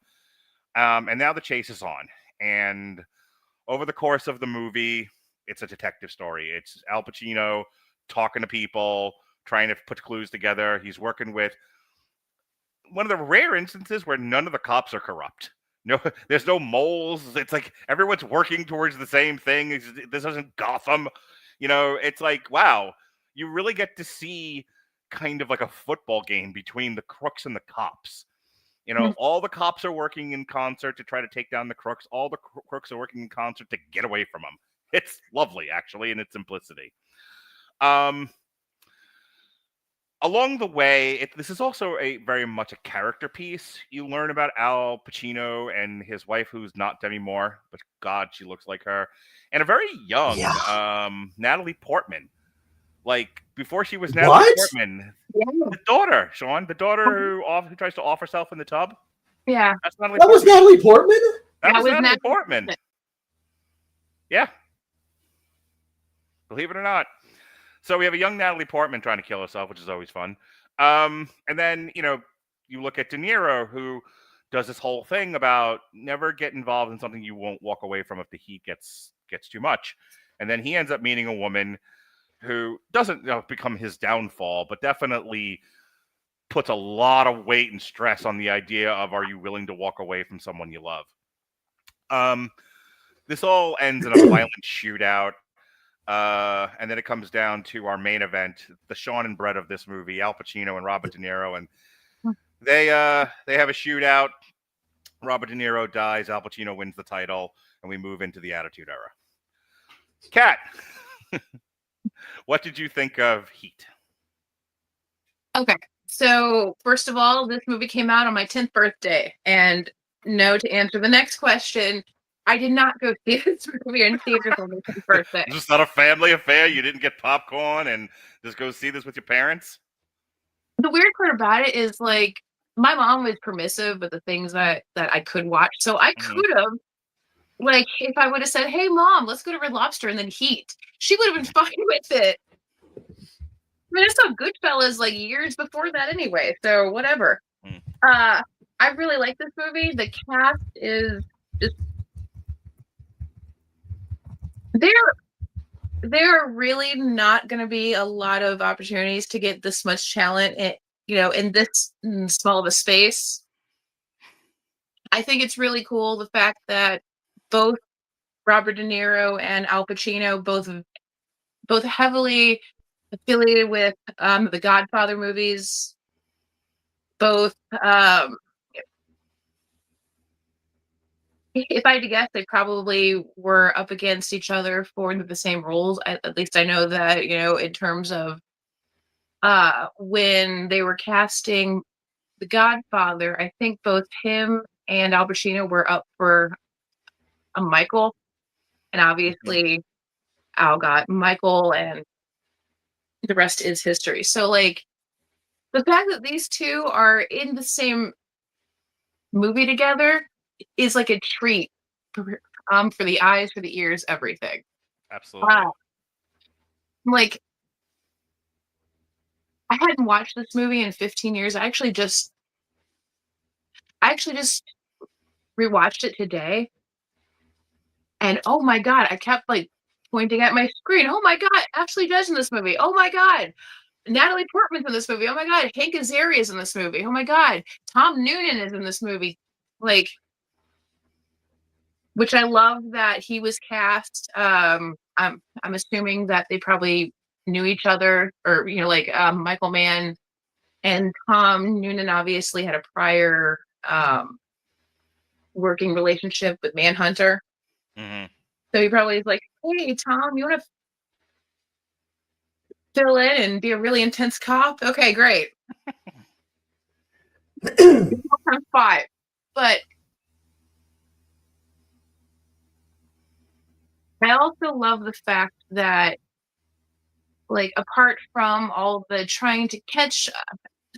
And now the chase is on. And over the course of the movie, it's a detective story. It's Al Pacino talking to people, trying to put clues together. He's working with one of the rare instances where none of the cops are corrupt. No, there's no moles. It's like everyone's working towards the same thing. This isn't Gotham. It's like, wow, you really get to see kind of like a football game between the crooks and the cops. All the cops are working in concert to try to take down the crooks. All the crooks are working in concert to get away from them. It's lovely, actually, in its simplicity. Along the way, this is also very much a character piece. You learn about Al Pacino and his wife, who's not Demi Moore, but God, she looks like her, and a very young Natalie Portman. Like, before she was Natalie Portman, the daughter, Sean, who tries to off herself in the tub. Yeah, that's Natalie. That was Natalie Portman. That was Natalie Portman. Yeah, believe it or not. So we have a young Natalie Portman trying to kill herself, which is always fun. And then, you look at De Niro, who does this whole thing about never get involved in something you won't walk away from if the heat gets too much. And then he ends up meeting a woman who doesn't become his downfall, but definitely puts a lot of weight and stress on the idea of, are you willing to walk away from someone you love? This all ends in a violent shootout. And then it comes down to our main event, the Sean and Brett of this movie, Al Pacino and Robert De Niro. And they have a shootout. Robert De Niro dies. Al Pacino wins the title. And we move into the Attitude Era. Kat, what did you think of Heat? Okay. So, first of all, this movie came out on my 10th birthday. And no, to answer the next question, I did not go see this movie in theaters on my birthday. Is this not a family affair? You didn't get popcorn and just go see this with your parents? The weird part about it is like my mom was permissive with the things that I could watch. So I could have, like, if I would have said, "Hey mom, let's go to Red Lobster and then Heat," she would have been fine with it. I mean, I saw Goodfellas like years before that anyway, so whatever. I really like this movie. The cast is just there are really not going to be a lot of opportunities to get this much talent in this small of a space. I think it's really cool the fact that both Robert De Niro and Al Pacino both heavily affiliated with the Godfather movies. Both, if I had to guess, they probably were up against each other for the same roles. At least I know that, in terms of when they were casting The Godfather, I think both him and Al Pacino were up for a Michael. And obviously Al got Michael, and the rest is history. So, like, the fact that these two are in the same movie together is like a treat for the eyes, for the ears, everything. Absolutely. Like, I hadn't watched this movie in 15 years. I actually just rewatched it today. And oh my God, I kept like pointing at my screen. Oh my God, Ashley Judd's in this movie. Oh my God, Natalie Portman's in this movie. Oh my God, Hank Azaria is in this movie. Oh my God, Tom Noonan is in this movie. Like, which I love that he was cast. I'm assuming that they probably knew each other, or Michael Mann and Tom Noonan obviously had a prior working relationship with Manhunter. So he probably is like, "Hey Tom, you want to fill in and be a really intense cop?" Okay, great. 5. But I also love the fact that, like, apart from all the trying to catch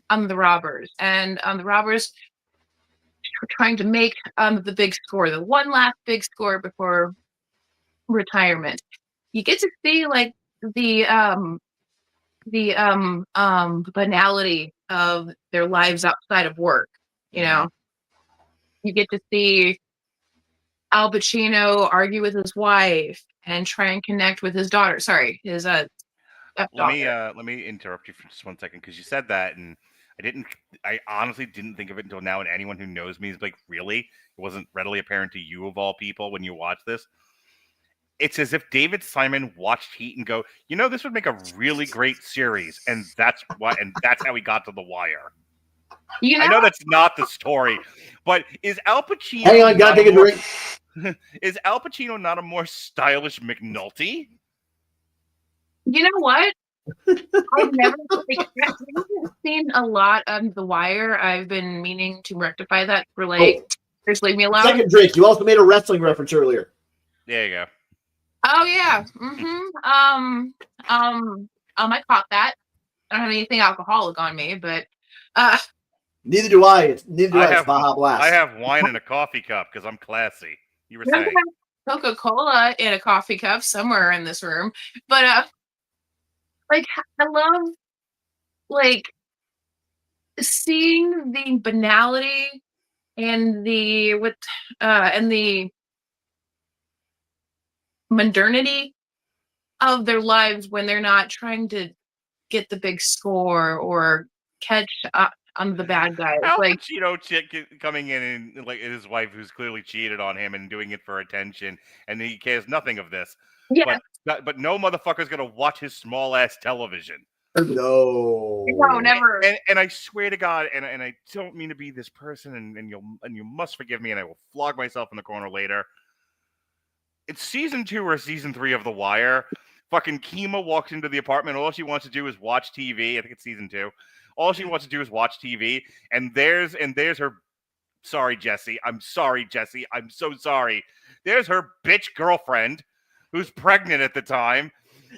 the robbers, and the robbers trying to make the big score, the one last big score before retirement, you get to see like the banality of their lives outside of work. You get to see Al Pacino argue with his wife and try and connect with his daughter. Sorry, his Let me interrupt you for just 1 second, because you said that, and I honestly didn't think of it until now. And anyone who knows me is like, really? It wasn't readily apparent to you, of all people, when you watch this. It's as if David Simon watched Heat and go, this would make a really great series, and that's how he got to The Wire. I know that's not the story, but is Al Pacino? Hang on, gotta take a drink. Is Al Pacino not a more stylish McNulty? You know what? I've never seen a lot of The Wire. I've been meaning to rectify that for just leave me alone. Second drink. You also made a wrestling reference earlier. There you go. Oh yeah. I caught that. I don't have anything alcoholic on me, but neither do I. I have Baja Blast. I have wine in a coffee cup because I'm classy. You were saying Coca-Cola in a coffee cup somewhere in this room, but like, I love like seeing the banality and the modernity of their lives when they're not trying to get the big score or catch on the bad guys. Al like Pacino coming in and like his wife, who's clearly cheated on him and doing it for attention, and he cares nothing of this. Yeah. But no motherfucker's gonna watch his small ass television. No, never. And I swear to God, and I don't mean to be this person, and you must forgive me, and I will flog myself in the corner later. It's season 2 or season 3 of The Wire. Fucking Kima walks into the apartment. All she wants to do is watch TV. I think it's season 2. All she wants to do is watch TV, and there's her sorry, Jesse. I'm sorry, Jesse. I'm so sorry. There's her bitch girlfriend who's pregnant at the time.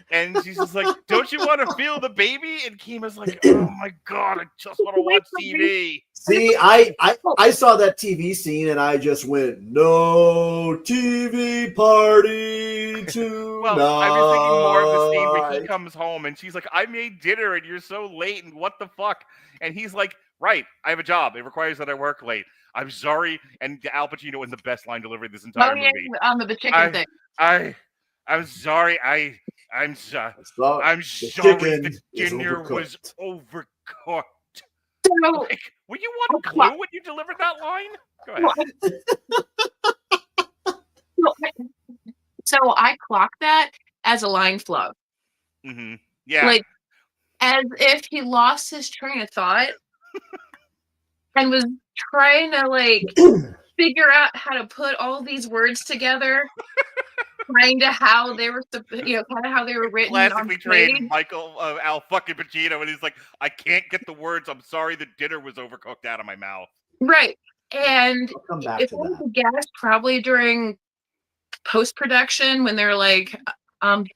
And she's just like, don't you want to feel the baby? And Kima's like, oh my God, I just want to watch TV. See, I saw that TV scene and I just went, no TV party tonight. Well, I was thinking more of the scene where he comes home and she's like, I made dinner and you're so late and what the fuck? And he's like, right, I have a job. It requires that I work late. I'm sorry. And Al Pacino was the best line delivery this entire movie. The chicken thing. I'm sorry. I'm sorry. The dinner was overcooked. So, like, were you on Clue when you delivered that line? Go ahead. So I clocked that as a line flow. Mm-hmm. Yeah. Like, as if he lost his train of thought and was trying to, like, figure out how to put all these words together. Kind of how they were, kind of how they were written. Classically trained Al fucking Pacino, and he's like, I can't get the words. I'm sorry, the dinner was overcooked out of my mouth. Right, and if I was to guess, probably during post production when they're like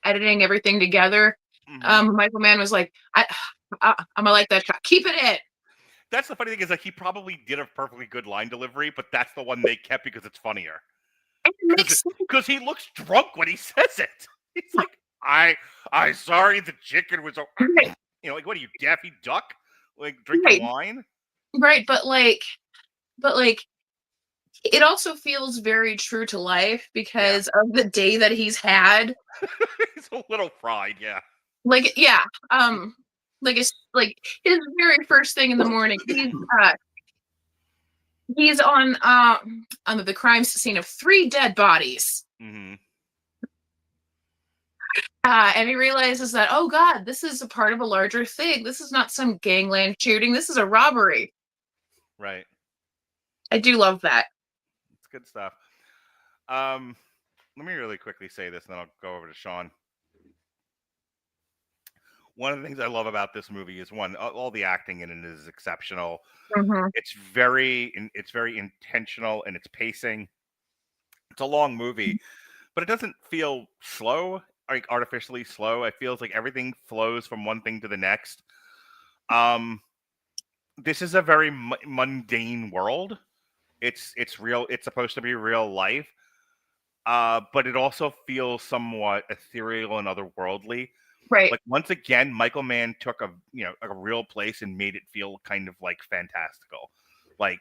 editing everything together, Michael Mann was like, I'm gonna like that shot. Keep it in. That's the funny thing is like he probably did a perfectly good line delivery, but that's the one they kept because it's funnier. Because he looks drunk when he says it. He's like, I sorry the chicken was, like, what are you, Daffy Duck? Like, drinking wine? Right, but it also feels very true to life because of the day that he's had. He's a little fried, yeah. Like it's like his very first thing in the morning. He's on the crime scene of 3 dead bodies. Mm-hmm. And he realizes that, oh God, this is a part of a larger thing. This is not some gangland shooting. This is a robbery. Right. I do love that. It's good stuff. Let me really quickly say this, and then I'll go over to Sean. One of the things I love about this movie is all the acting in it is exceptional. Mm-hmm. It's very intentional in its pacing. It's a long movie, but it doesn't feel slow, like artificially slow. It feels like everything flows from one thing to the next. This is a very mundane world. It's real. It's supposed to be real life, but it also feels somewhat ethereal and otherworldly. Right. Like once again, Michael Mann took a real place and made it feel kind of like fantastical. Like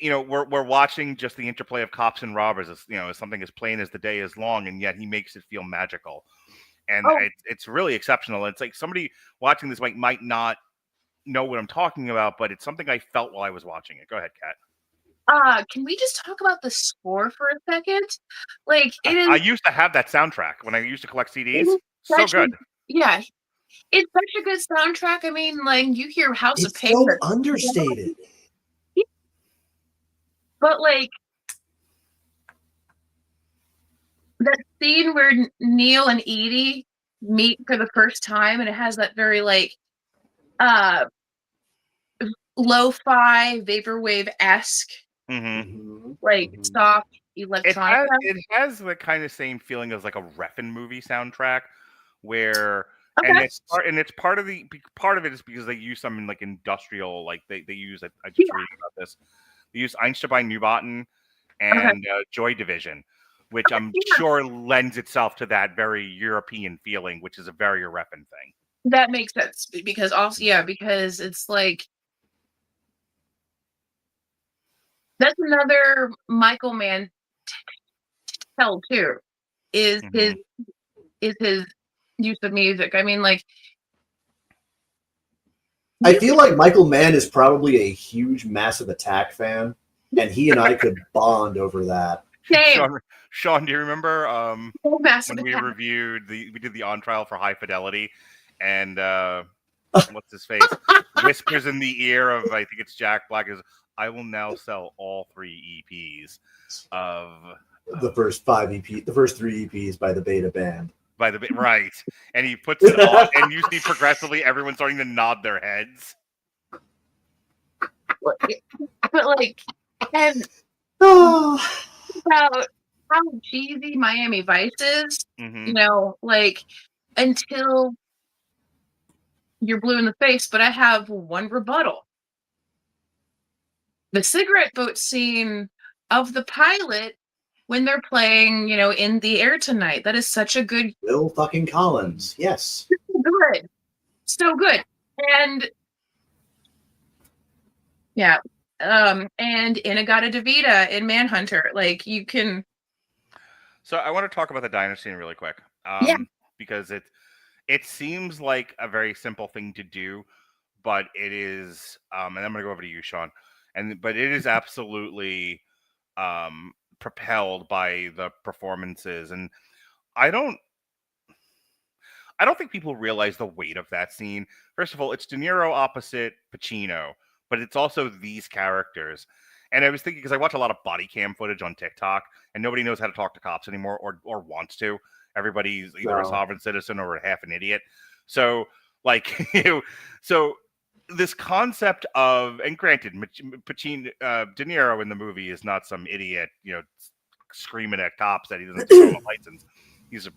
we're watching just the interplay of cops and robbers as something as plain as the day is long, and yet he makes it feel magical. And it's really exceptional. It's like somebody watching this might not know what I'm talking about, but it's something I felt while I was watching it. Go ahead, Kat. Can we just talk about the score for a second? Like I used to have that soundtrack when I used to collect CDs. So good. Yeah. It's such a good soundtrack. I mean, like you hear House of Paper. So understated. But like that scene where Neil and Edie meet for the first time, and it has that very like lo-fi vaporwave-esque soft electronic. It has the kind of same feeling as like a Refn movie soundtrack where and it's part of it is because they use some like industrial, like they use I just reading about this. They use Einstein Neubauten and Joy Division, which I'm sure lends itself to that very European feeling, which is a very Refn thing. That makes sense because because it's like that's another Michael Mann tell too is his use of music. I mean, like I feel like Michael Mann is probably a huge Massive Attack fan, and he and I could bond over that. Sean, do you remember when we did the On Trial for High Fidelity, and what's his face whispers in the ear of I think it's Jack Black is I will now sell all 3 EPs of the first 3 EPs by the Beta Band. Right, and he puts it on, and you see progressively everyone starting to nod their heads. But like And Oh, about how cheesy Miami Vice is, Hmm. you know, like until you're blue in the face. But I have one rebuttal. The cigarette boat scene of the pilot when they're playing, you know, In the Air Tonight. That is such a good, Will fucking Collins. Yes. good, so good. And yeah, and Inagata Devita in Manhunter. Like you can, So I want to talk about the diner scene really quick, yeah, because it seems like a very simple thing to do, but it is. And I'm going to go over to you, Sean, but it is absolutely propelled by the performances, and I don't I don't think people realize the weight of that scene. First of all, it's De Niro opposite Pacino, but it's also these characters. And I was thinking because I watch a lot of body cam footage on TikTok, and nobody knows how to talk to cops anymore, or wants to. Everybody's either a No. sovereign citizen or half an idiot. So, like, you know, so this concept of, and granted, Pacino, De Niro in the movie is not some idiot, screaming at cops that he doesn't have a license. He's a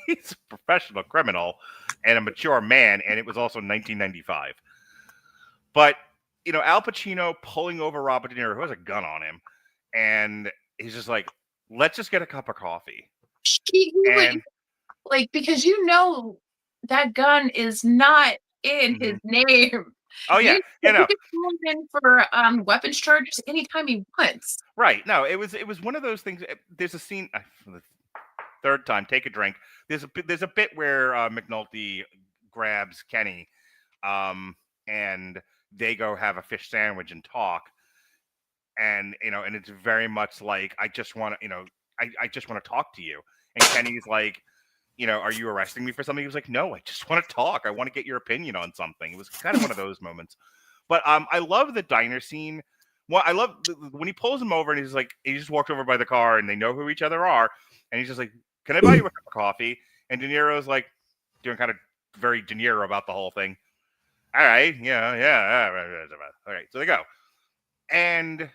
he's a professional criminal and a mature man, and it was also 1995. But Al Pacino pulling over Robert De Niro, who has a gun on him, and he's just like, "Let's just get a cup of coffee." he would And like because you know that gun is not in his Mhm. name. Oh yeah, He can call him in for weapons charges anytime he wants. right. No, it was one of those things. There's a scene. For the third time, take a drink. There's a bit where McNulty grabs Kenny, and they go have a fish sandwich and talk, and it's very much like I just want to I just want to talk to you, and Kenny's like, are you arresting me for something? He was like, no, I just want to talk. I want to get your opinion on something. It was kind of one of those moments. But I love the diner scene. Well, I love when he pulls him over and he's like, he just walked over by the car and they know who each other are, and he's just like, can I buy you a cup of coffee? And De Niro's like doing kind of very De Niro about the whole thing. All right, yeah. All right, so they go, and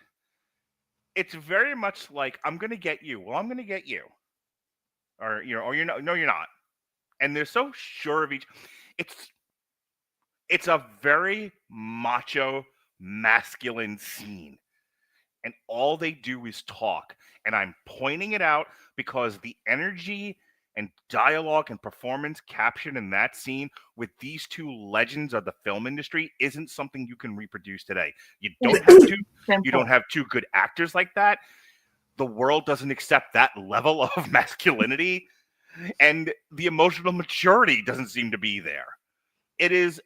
it's very much like, I'm gonna get you. Well, I'm gonna get you, or you're not. No, you're not. And they're so sure of each. It's it's a very macho, masculine scene, and all they do is talk. And I'm pointing it out because the energy and dialogue and performance captured in that scene with these two legends of the film industry isn't something you can reproduce today. You don't have to. You don't have two good actors like that. The world doesn't accept that level of masculinity, and the emotional maturity doesn't seem to be there. It's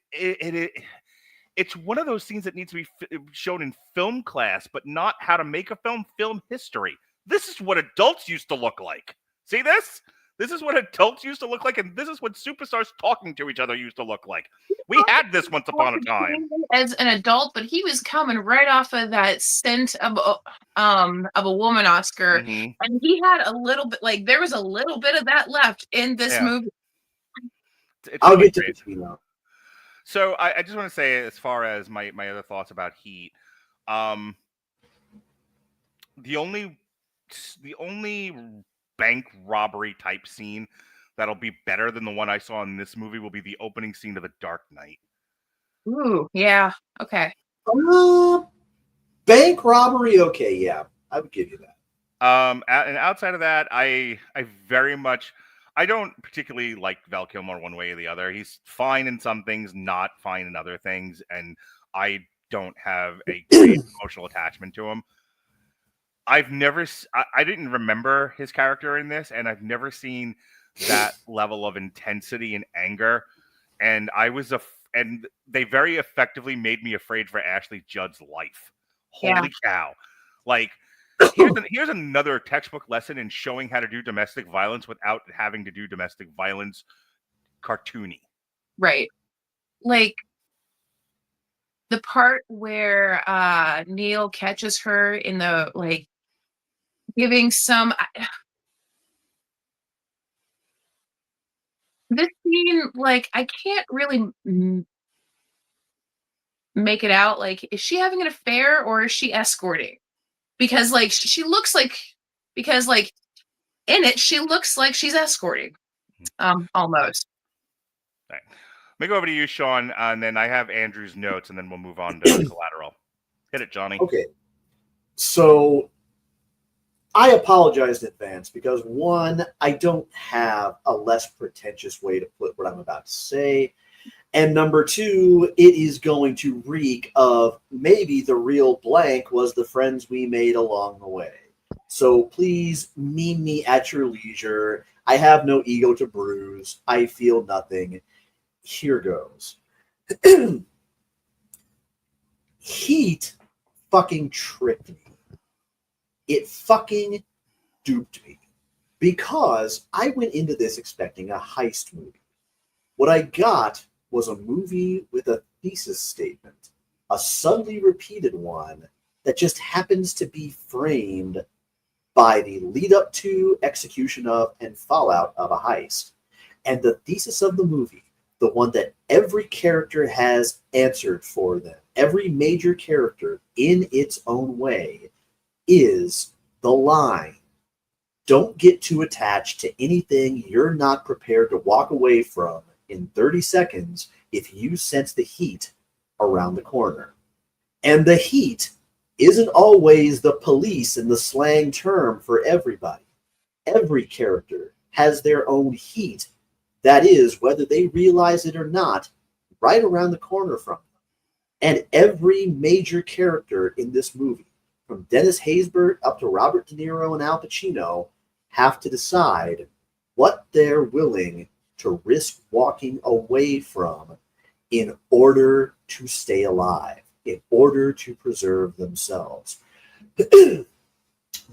one of those scenes that needs to be shown in film class, but not how to make a film history. This is what adults used to look like. See this? This is what adults used to look like, and this is what superstars talking to each other used to look like. We had this once upon a time. As an adult, but he was coming right off of that scent of a woman Oscar, Mm-hmm. and he had a little bit, like there was a little bit of that left in this Yeah. movie. It's I'll really get to great. Pacino. So I just want to say, as far as my other thoughts about Heat, um, the only bank robbery type scene that'll be better than the one I saw in this movie will be the opening scene of The Dark Knight. Ooh, yeah, okay. Bank robbery, okay, yeah, I would give you that. And outside of that, I very much, I don't particularly like Val Kilmer one way or the other. He's fine in some things, not fine in other things, and I don't have a great emotional attachment to him. I didn't remember his character in this, and I've never seen that level of intensity and anger. And and they very effectively made me afraid for Ashley Judd's life. Holy cow! Like, here's another textbook lesson in showing how to do domestic violence without having to do domestic violence cartoony. Right. Like the part where Neil catches her in the like giving some this scene, like I can't really make it out. Like, is she having an affair or is she escorting? Because like she looks like, because like in it she looks like she's escorting, almost. All right. Let me go over to you, Sean, and then I have Andrew's notes, and then we'll move on to Collateral. Hit it, Johnny. Okay. So I apologize in advance because, one, I don't have a less pretentious way to put what I'm about to say. And number two, it is going to reek of maybe the real blank was the friends we made along the way. So please meme me at your leisure. I have no ego to bruise. I feel nothing. Here goes. Heat fucking tricked me. It fucking duped me. Because I went into this expecting a heist movie. What I got was a movie with a thesis statement, a subtly repeated one that just happens to be framed by the lead up to, execution of, and fallout of a heist. And the thesis of the movie, the one that every character has answered for them, every major character in its own way, is the line, don't get too attached to anything you're not prepared to walk away from in 30 seconds if you sense the heat around the corner. And the heat isn't always the police and the slang term for everybody. Every character has their own heat, that is, whether they realize it or not, right around the corner from them. And every major character in this movie, from Dennis Haysbert up to Robert De Niro and Al Pacino, have to decide what they're willing to risk walking away from in order to stay alive, in order to preserve themselves.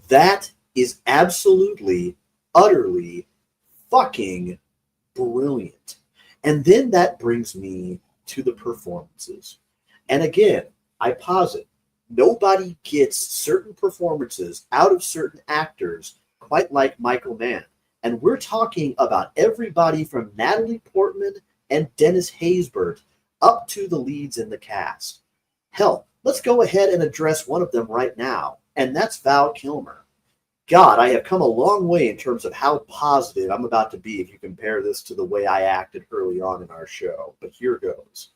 That is absolutely, utterly fucking brilliant. And then that brings me to the performances. And again, I posit, nobody gets certain performances out of certain actors quite like Michael Mann. And we're talking about everybody from Natalie Portman and Dennis Haysbert up to the leads in the cast. Hell, let's go ahead and address one of them right now, and that's Val Kilmer. God, I have come a long way in terms of how positive I'm about to be if you compare this to the way I acted early on in our show. But here goes.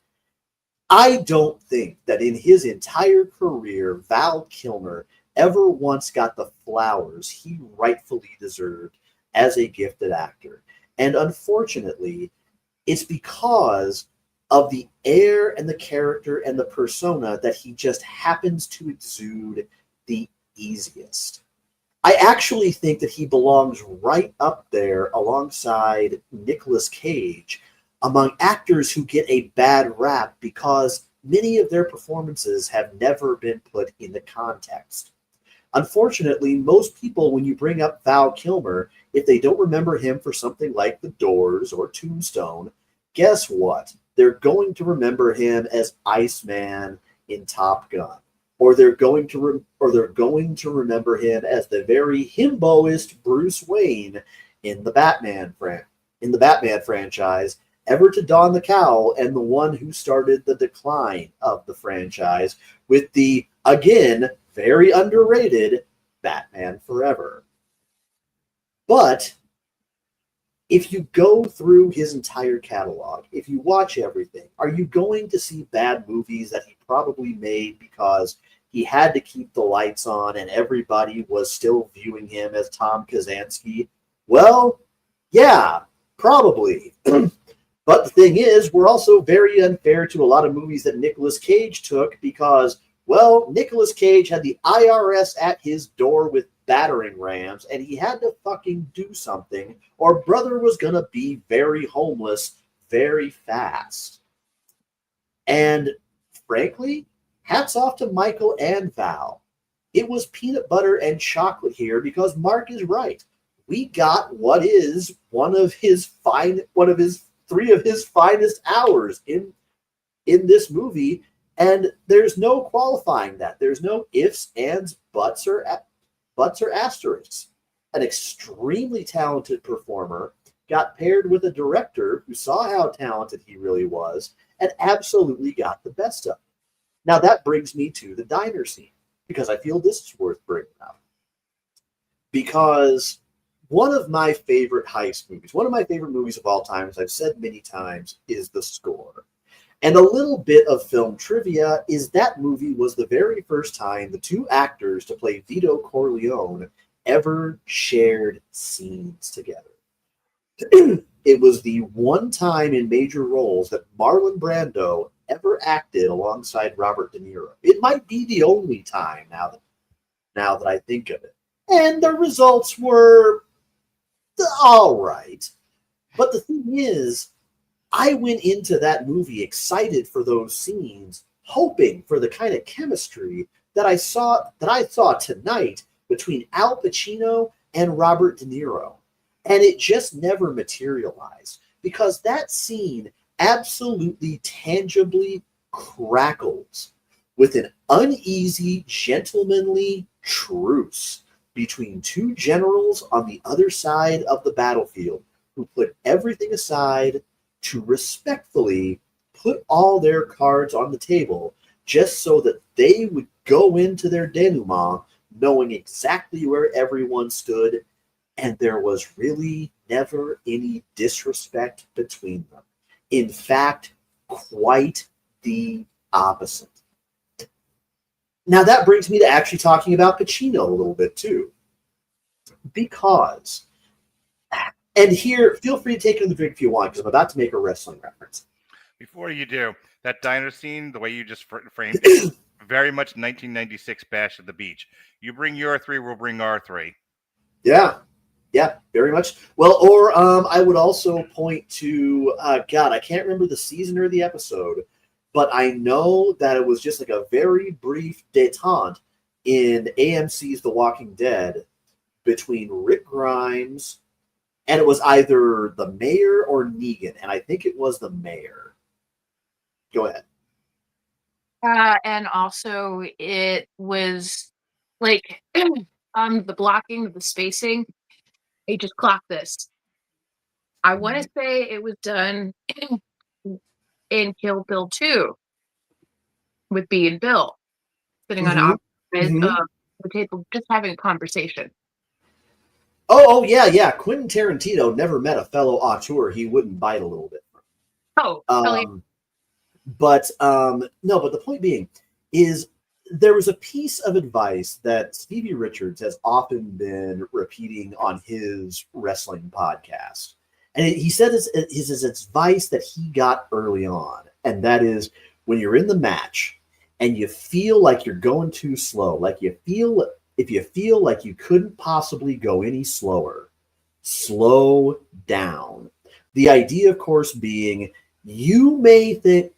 I don't think that in his entire career, Val Kilmer ever once got the flowers he rightfully deserved as a gifted actor. And unfortunately, it's because of the air and the character and the persona that he just happens to exude the easiest. I actually think that he belongs right up there alongside Nicolas Cage among actors who get a bad rap because many of their performances have never been put into context. Unfortunately, most people, when you bring up Val Kilmer, if they don't remember him for something like The Doors or Tombstone, guess what? They're going to remember him as Iceman in Top Gun, or they're going to remember him as the very himboist Bruce Wayne in the Batman franchise, ever to don the cowl and the one who started the decline of the franchise with the, again, very underrated Batman Forever. But if you go through his entire catalog, if you watch everything, are you going to see bad movies that he probably made because he had to keep the lights on and everybody was still viewing him as Tom Kazansky? Well, yeah, probably. But the thing is, we're also very unfair to a lot of movies that Nicolas Cage took because, well, Nicolas Cage had the IRS at his door with battering rams, and he had to fucking do something, or brother was going to be very homeless very fast. And frankly, hats off to Michael and Val. It was peanut butter and chocolate here because Mark is right. We got what is one of his three of his finest hours in this movie, and there's no qualifying that. There's no ifs, ands, buts, or asterisks. An extremely talented performer got paired with a director who saw how talented he really was and absolutely got the best of it. Now that brings me to the diner scene, because I feel this is worth bringing up. Because one of my favorite heist movies, one of my favorite movies of all time, as I've said many times, is The Score. And a little bit of film trivia is that movie was the very first time the two actors to play Vito Corleone ever shared scenes together. It was the one time in major roles that Marlon Brando ever acted alongside Robert De Niro. It might be the only time now that I think of it. And the results were all right. But the thing is, I went into that movie excited for those scenes, hoping for the kind of chemistry that I saw tonight between Al Pacino and Robert De Niro. And it just never materialized, because that scene absolutely tangibly crackles with an uneasy, gentlemanly truce between two generals on the other side of the battlefield who put everything aside to respectfully put all their cards on the table just so that they would go into their denouement knowing exactly where everyone stood, and there was really never any disrespect between them. In fact, quite the opposite. Now that brings me to actually talking about Pacino a little bit too. Because, and here, feel free to take another drink if you want, because I'm about to make a wrestling reference. Before you do, that diner scene, the way you just framed it, very much 1996 Bash at the Beach. You bring your three, we'll bring our three. Yeah, very much. Well, or I would also point to, God, I can't remember the season or the episode, but I know that it was just like a very brief detente in AMC's The Walking Dead between Rick Grimes, and it was either the mayor or Negan, and I think it was the mayor. Go ahead. And also it was like the blocking, the spacing. Hey, just clock this. I want to say it was done in Kill Bill 2 with B and Bill sitting on opposite the table, just having a conversation. Oh, yeah. Quentin Tarantino never met a fellow auteur he wouldn't bite a little bit from. Oh, but the point being is there was a piece of advice that Stevie Richards has often been repeating on his wrestling podcast. And he said his advice that he got early on. And that is, when you're in the match and you feel like you're going too slow, if you feel like you couldn't possibly go any slower, slow down. The idea, of course, being you may think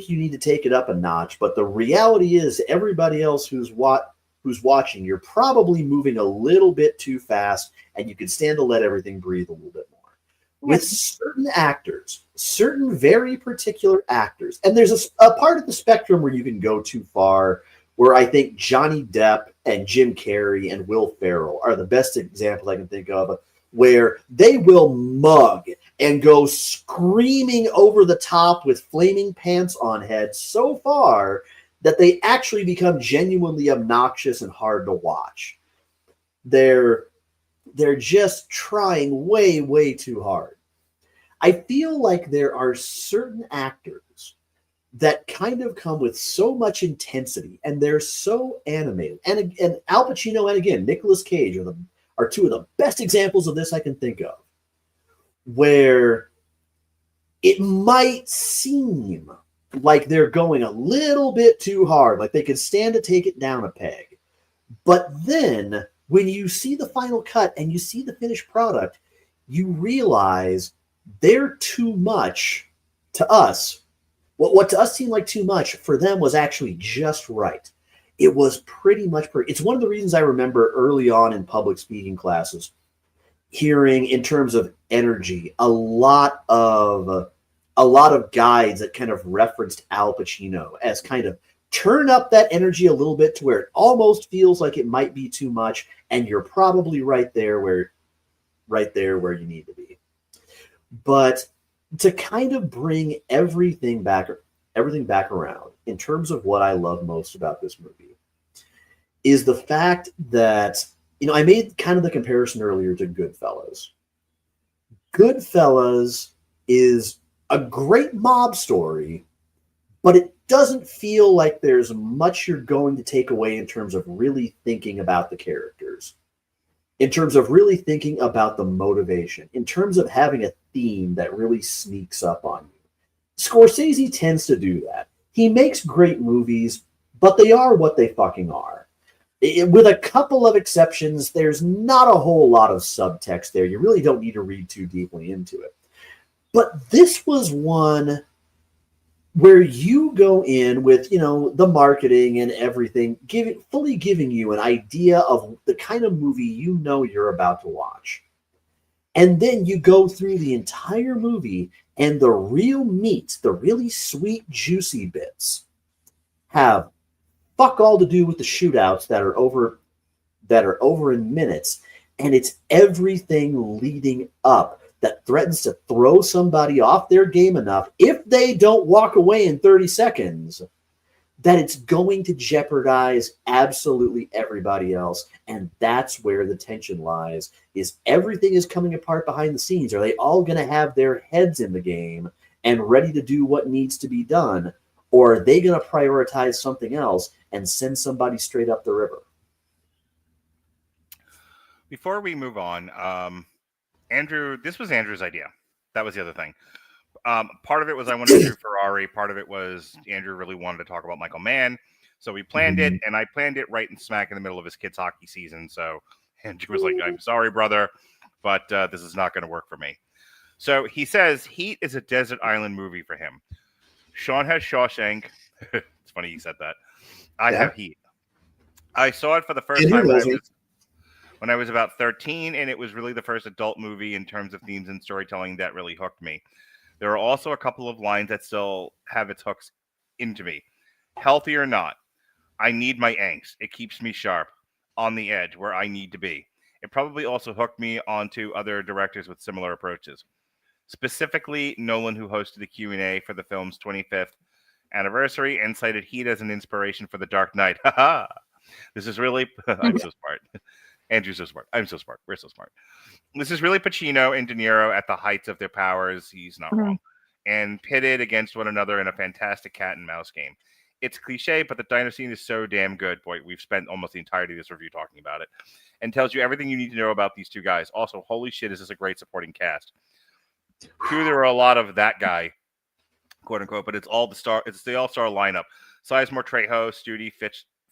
you need to take it up a notch, but the reality is everybody else who's watching, you're probably moving a little bit too fast, and you can stand to let everything breathe a little bit more. With certain actors, certain very particular actors, and there's a part of the spectrum where you can go too far, where I think Johnny Depp and Jim Carrey and Will Ferrell are the best examples I can think of, where they will mug and go screaming over the top with flaming pants on head so far that they actually become genuinely obnoxious and hard to watch. They're just trying way, way too hard. I feel like there are certain actors that kind of come with so much intensity, and they're so animated. And Al Pacino and, again, Nicolas Cage are two of the best examples of this I can think of, where it might seem like they're going a little bit too hard, like they could stand to take it down a peg. But then when you see the final cut and you see the finished product, you realize they're too much to us. What to us seemed like too much, for them was actually just right. It was pretty much it's one of the reasons I remember early on in public speaking classes hearing, in terms of energy, a lot of guides that kind of referenced Al Pacino as kind of turn up that energy a little bit to where it almost feels like it might be too much, and you're probably right there where you need to be. But to kind of bring everything back, everything back around, in terms of what I love most about this movie, is the fact that, I made kind of the comparison earlier to Goodfellas. Goodfellas is a great mob story, but it doesn't feel like there's much you're going to take away in terms of really thinking about the characters, in terms of really thinking about the motivation, in terms of having a theme that really sneaks up on you. Scorsese tends to do that. He makes great movies, but they are what they fucking are. With a couple of exceptions, there's not a whole lot of subtext there. You really don't need to read too deeply into it. But this was one where you go in with, the marketing and everything, fully giving you an idea of the kind of movie you're about to watch. And then you go through the entire movie, and the real meat, the really sweet, juicy bits, have fuck all to do with the shootouts that are over in minutes, and it's everything leading up that threatens to throw somebody off their game enough, if they don't walk away in 30 seconds, that it's going to jeopardize absolutely everybody else. And that's where the tension lies, is everything is coming apart behind the scenes. Are they all going to have their heads in the game and ready to do what needs to be done? Or are they going to prioritize something else and send somebody straight up the river? Before we move on, Andrew, this was Andrew's idea. That was the other thing. Part of it was I wanted to do Ferrari. Part of it was Andrew really wanted to talk about Michael Mann. So we planned it, and I planned it right and smack in the middle of his kids' hockey season. So Andrew was like, I'm sorry, brother, but this is not going to work for me. So he says Heat is a desert island movie for him. Sean has Shawshank. It's funny he said that. I have Heat. I saw it for the first time when I was about 13, and it was really the first adult movie in terms of themes and storytelling that really hooked me. There are also a couple of lines that still have its hooks into me. Healthy or not, I need my angst. It keeps me sharp, on the edge, where I need to be. It probably also hooked me onto other directors with similar approaches. Specifically, Nolan, who hosted the Q&A for the film's 25th anniversary and cited Heat as an inspiration for The Dark Knight. Haha! This is really... I'm so smart. Andrew's so smart. I'm so smart. We're so smart. This is really Pacino and De Niro at the heights of their powers. He's not wrong. And pitted against one another in a fantastic cat and mouse game. It's cliche, but the diner scene is so damn good. Boy, we've spent almost the entirety of this review talking about it. And tells you everything you need to know about these two guys. Also, holy shit, is this a great supporting cast. True, there are a lot of that guy, quote unquote, but it's the all-star lineup. Sizemore, Trejo, Studi,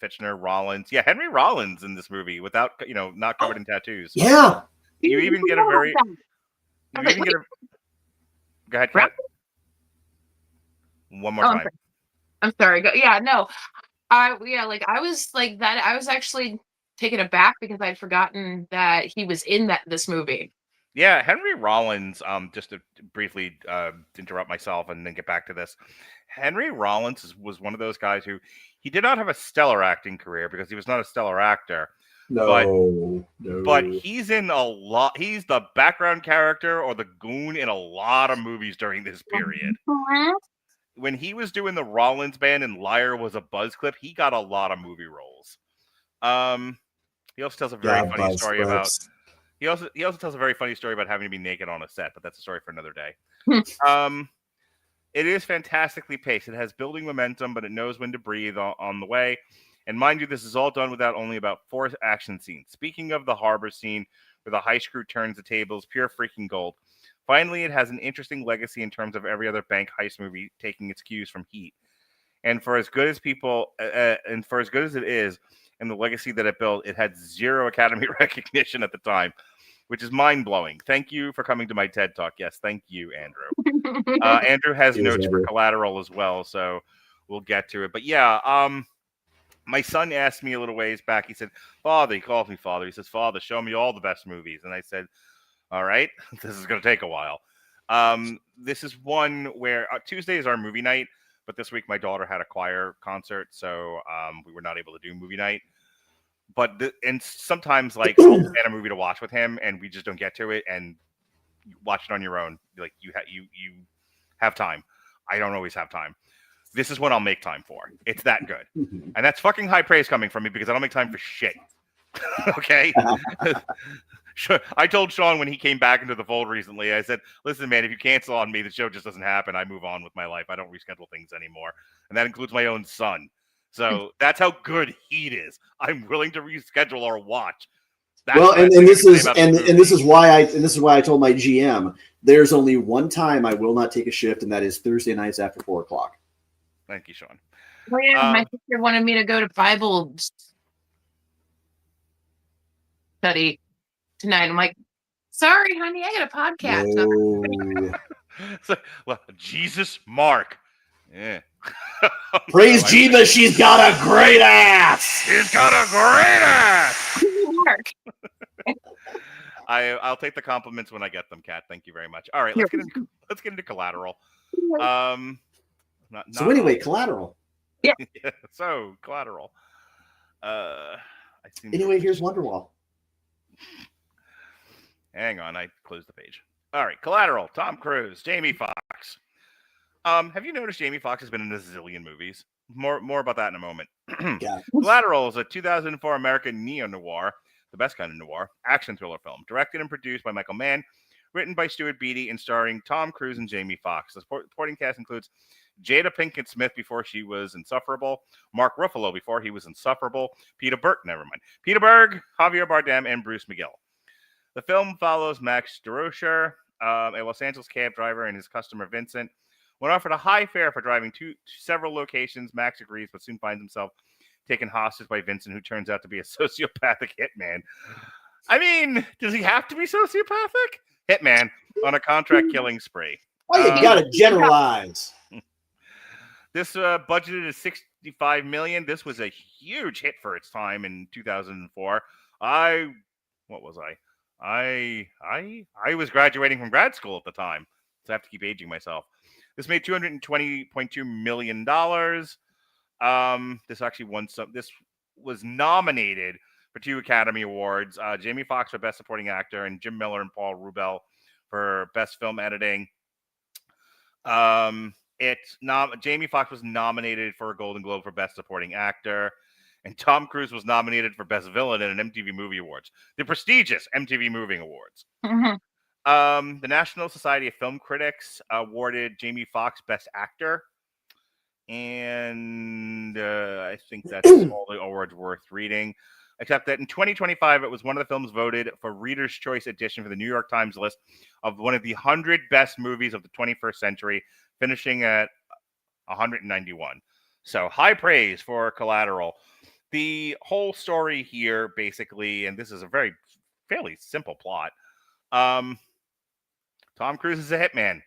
Fitchner, Rollins. Yeah, Henry Rollins in this movie without, not covered in tattoos. Yeah. You even get a very... Go ahead, Kat. One more time. I'm sorry. I was like that. I was actually taken aback because I'd forgotten that he was in this movie. Yeah, Henry Rollins, just to briefly interrupt myself and then get back to this. Henry Rollins was one of those guys who, he did not have a stellar acting career because he was not a stellar actor. No. But he's in a lot. He's the background character or the goon in a lot of movies during this period. When he was doing the Rollins Band and Liar was a buzz clip, he got a lot of movie roles. He also tells a very funny story about... He also tells a very funny story about having to be naked on a set, but that's a story for another day. It is fantastically paced. It has building momentum, but it knows when to breathe on the way. And mind you, this is all done without only about 4 action scenes. Speaking of the harbor scene, where the heist crew turns the tables, pure freaking gold. Finally, it has an interesting legacy in terms of every other bank heist movie taking its cues from Heat. And for as good as it is, and the legacy that it built, it had 0 Academy recognition at the time, which is mind-blowing. Thank you for coming to my TED Talk. Yes, thank you, Andrew. Andrew has notes for Collateral as well, so we'll get to it. But yeah, my son asked me a little ways back. He said, Father, he calls me Father. He says, Father, show me all the best movies. And I said, all right, this is going to take a while. This is one where Tuesday is our movie night, but this week my daughter had a choir concert, so we were not able to do movie night. But and sometimes, like, I'll plan a movie to watch with him, and we just don't get to it, and you watch it on your own. Like, you have time. I don't always have time. This is what I'll make time for. It's that good. And that's fucking high praise coming from me because I don't make time for shit. Okay? Sure. I told Sean when he came back into the fold recently, I said, listen, man, if you cancel on me, the show just doesn't happen. I move on with my life. I don't reschedule things anymore. And that includes my own son. So that's how good Heat is. I'm willing to reschedule or watch. That's Well, what and I this say is about and, this movie. and this is why I told my GM there's only one time I will not take a shift, and that is Thursday nights after 4:00. Thank you, Sean. Oh, yeah, my sister wanted me to go to Bible study tonight. I'm like, sorry, honey, I got a podcast. No. So, well, Jesus, Mark. Yeah. Praise Jeeva, she's got a great ass. He's got a great ass. Mark. I'll take the compliments when I get them, Kat. Thank you very much. All right, let's get into Collateral. So anyway, Collateral. Yeah. Yeah, so Collateral. Anyway, here's Wonderwall. Hang on, I closed the page. All right, Collateral. Tom Cruise, Jamie Foxx. Have you noticed Jamie Foxx has been in a zillion movies? More about that in a moment. Yeah. Collateral is a 2004 American neo-noir, the best kind of noir, action thriller film, directed and produced by Michael Mann, written by Stuart Beattie, and starring Tom Cruise and Jamie Foxx. The supporting cast includes Jada Pinkett Smith before she was insufferable, Mark Ruffalo before he was insufferable, Peter Berg, Javier Bardem, and Bruce McGill. The film follows Max DeRocher, a Los Angeles cab driver, and his customer Vincent. When offered a high fare for driving to several locations, Max agrees, but soon finds himself taken hostage by Vincent, who turns out to be a sociopathic hitman. I mean, does he have to be sociopathic? Hitman on a contract killing spree. Oh, you gotta generalize. This budgeted is $65 million. This was a huge hit for its time in 2004. What was I? I was graduating from grad school at the time, so I have to keep aging myself. This made $220.2 million. This actually won some. This was nominated for 2 Academy Awards. Jamie Foxx for Best Supporting Actor, and Jim Miller and Paul Rubel for Best Film Editing. Jamie Foxx was nominated for a Golden Globe for Best Supporting Actor, and Tom Cruise was nominated for Best Villain at an MTV Movie Awards, the prestigious MTV Movie Awards. Mm-hmm. The National Society of Film Critics awarded Jamie Foxx Best Actor, and I think that's all the awards worth reading, except that in 2025, it was one of the films voted for Reader's Choice Edition for the New York Times list of one of the 100 best movies of the 21st century, finishing at 191. So high praise for Collateral. The whole story here, basically, and this is a fairly simple plot. Tom Cruise is a hitman.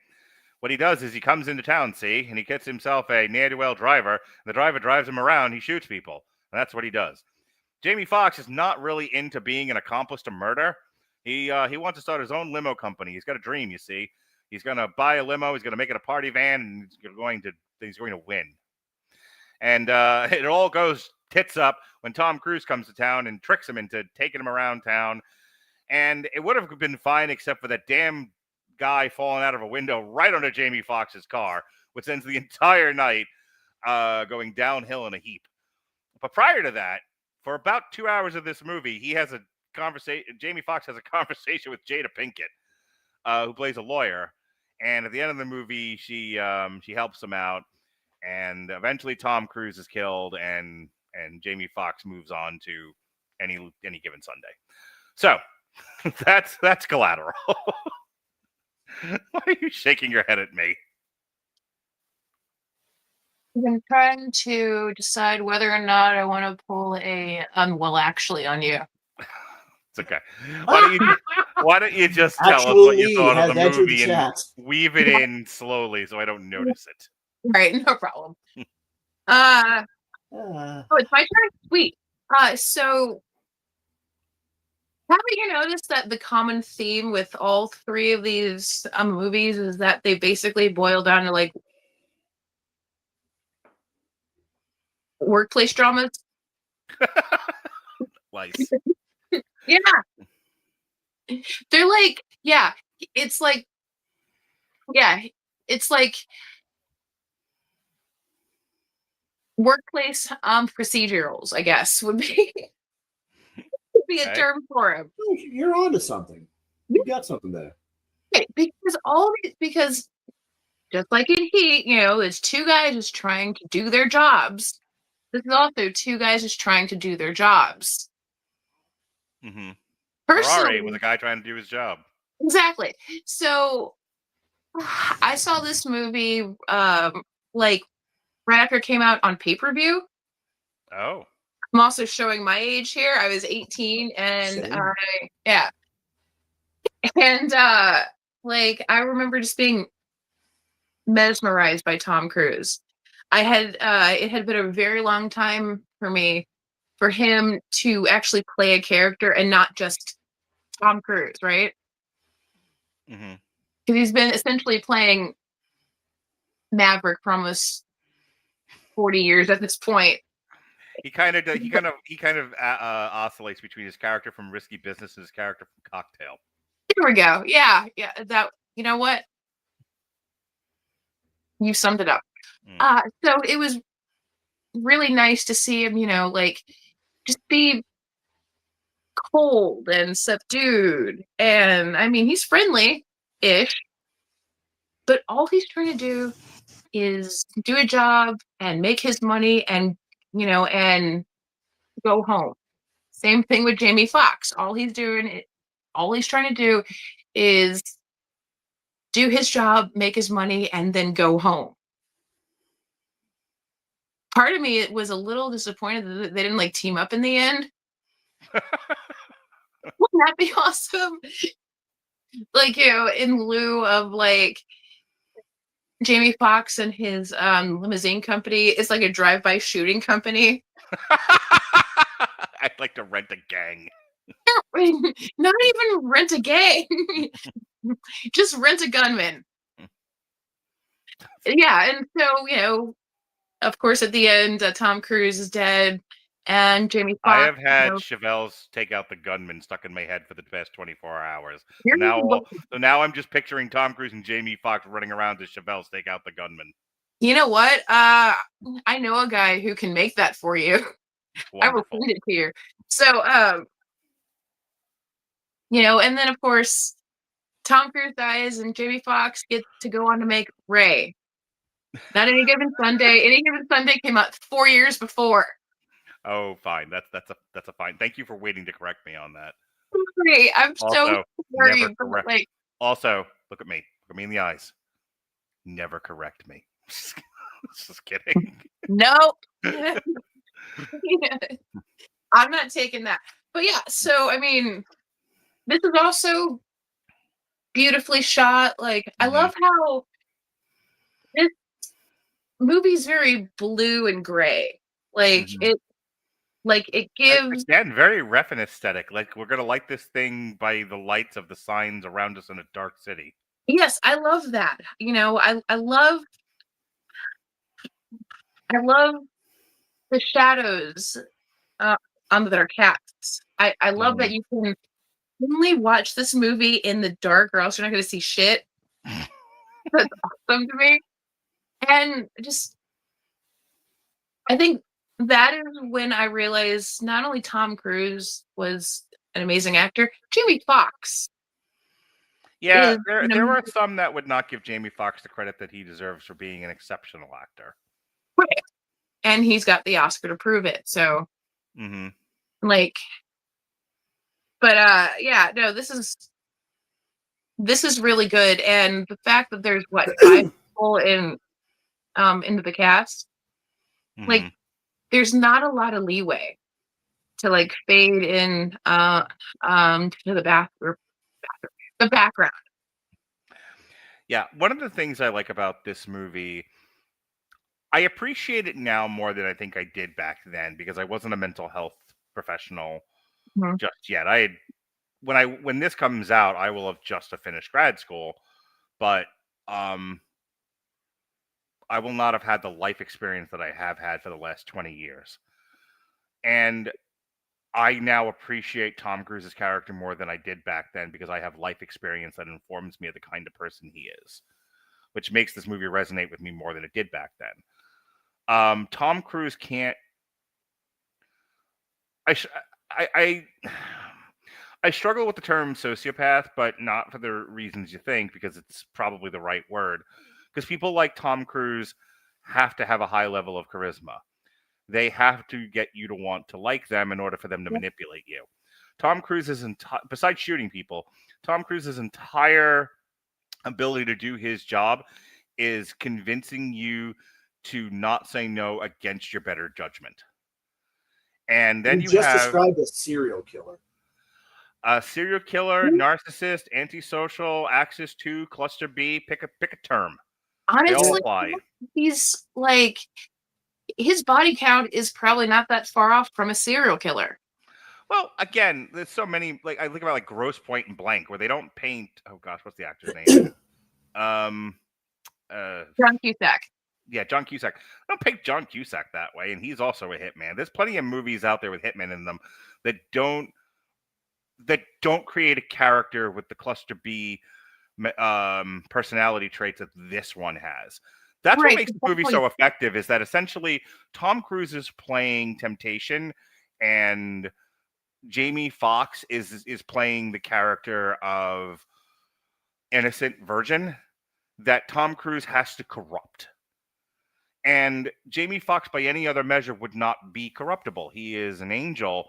What he does is he comes into town, and he gets himself a ne'er-do-well driver. And the driver drives him around. He shoots people. And that's what he does. Jamie Foxx is not really into being an accomplice to murder. He wants to start his own limo company. He's got a dream, you see. He's going to buy a limo. He's going to make it a party van, and he's going to win. And it all goes tits up when Tom Cruise comes to town and tricks him into taking him around town. And it would have been fine except for that damn guy falling out of a window right under Jamie Foxx's car, which ends the entire night going downhill in a heap. But prior to that, for about 2 hours of this movie, he has a conversation. Jamie Foxx has a conversation with Jada Pinkett, who plays a lawyer. And at the end of the movie, she helps him out, and eventually Tom Cruise is killed, and Jamie Foxx moves on to any given Sunday. So that's Collateral. Why are you shaking your head at me? I'm trying to decide whether or not I want to pull a well, actually, on you. It's okay. Why don't you just tell us what you thought of the movie and weave it in slowly so I don't notice it? Right, no problem. Oh, it's my turn? Sweet. So haven't you noticed that the common theme with all 3 of these movies is that they basically boil down to like workplace dramas? Nice. Yeah. They're like, yeah, it's like workplace procedurals, I guess, would be a Okay. term for him. You're onto something. You got something there. Right, because just like in Heat, it's two guys just trying to do their jobs. This is also two guys just trying to do their jobs. Mm-hmm. Personally, Ferrari was a guy trying to do his job. exactly. So I saw this movie like right after it came out on pay-per-view. Oh. I'm also showing my age here. I was 18 and Same. yeah. And like I remember just being mesmerized by Tom Cruise. It had been a very long time for me for him to actually play a character and not just Tom Cruise, right? Mm-hmm. Because he's been essentially playing Maverick for almost 40 years at this point. He kind of oscillates between his character from Risky Business and his character from Cocktail. Here we go. Yeah. That, you know what? You summed it up. So it was really nice to see him, like just be cold and subdued. And I mean, he's friendly-ish, but all he's trying to do is do a job and make his money and, and go home. Same thing with Jamie Foxx. All he's trying to do is do his job, make his money, and then go home. Part of me it was a little disappointed that they didn't like team up in the end. Wouldn't that be awesome? Like, in lieu of like Jamie Foxx and his limousine company, it's like a drive-by shooting company. I'd like to rent a gang. Not even rent a gang. Just rent a gunman. Yeah, and so, of course, at the end, Tom Cruise is dead, and Jamie Foxx. I have had Chevelle's take out the gunman stuck in my head for the past 24 hours. So now I'm just picturing Tom Cruise and Jamie Foxx running around to Chevelle's take out the gunman. You know what? I know a guy who can make that for you. I will send it to you. So, and then of course, Tom Cruise dies, and Jamie Foxx gets to go on to make Ray. Not Any Given Sunday. Any Given Sunday came out 4 years before. Oh, fine. That's a fine. Thank you for waiting to correct me on that. Great. I'm so sorry. Like, also, look at me. Look at me in the eyes. Never correct me. Just kidding. No. I'm not taking that. But yeah, so I mean, this is also beautifully shot. Like, I love how this movie's very blue and gray. Like it gives very ref and aesthetic. Like we're gonna light this thing by the lights of the signs around us in a dark city. Yes, I love that. I love the shadows that are cast. I love that you can only watch this movie in the dark or else you're not going to see shit. That's awesome to me. And just, I think that is when I realized not only Tom Cruise was an amazing actor, Jamie Foxx. Yeah, there were some that would not give Jamie Foxx the credit that he deserves for being an exceptional actor. Right. And he's got the Oscar to prove it. So, like, but yeah, no, this is really good. And the fact that there's 5 people into the cast, like, there's not a lot of leeway to like fade in to the background. Yeah, one of the things I like about this movie, I appreciate it now more than I think I did back then because I wasn't a mental health professional just yet. When this comes out, I will have just finished grad school, but I will not have had the life experience that I have had for the last 20 years. And I now appreciate Tom Cruise's character more than I did back then because I have life experience that informs me of the kind of person he is, which makes this movie resonate with me more than it did back then. Tom Cruise can't. I struggle with the term sociopath, but not for the reasons you think, because it's probably the right word. Because people like Tom Cruise have to have a high level of charisma. They have to get you to want to like them in order for them to manipulate you. Tom Cruise's besides shooting people, Tom Cruise's entire ability to do his job is convincing you to not say no against your better judgment. And then you just have described a serial killer. A serial killer, narcissist, antisocial, Axis 2, Cluster B, pick a term. They all Honestly, apply. he's like, his body count is probably not that far off from a serial killer. Well, again, there's so many, like I think about like Grosse Pointe and Blank, where they don't paint, oh gosh, what's the actor's name? John Cusack. Yeah, John Cusack. I don't paint John Cusack that way, and he's also a hitman. There's plenty of movies out there with hitmen in them that don't create a character with the Cluster B personality traits that this one has. That's what makes the movie so effective, is that essentially Tom Cruise is playing temptation and Jamie Foxx is playing the character of innocent virgin that Tom Cruise has to corrupt. And Jamie Foxx, by any other measure, would not be corruptible. He is an angel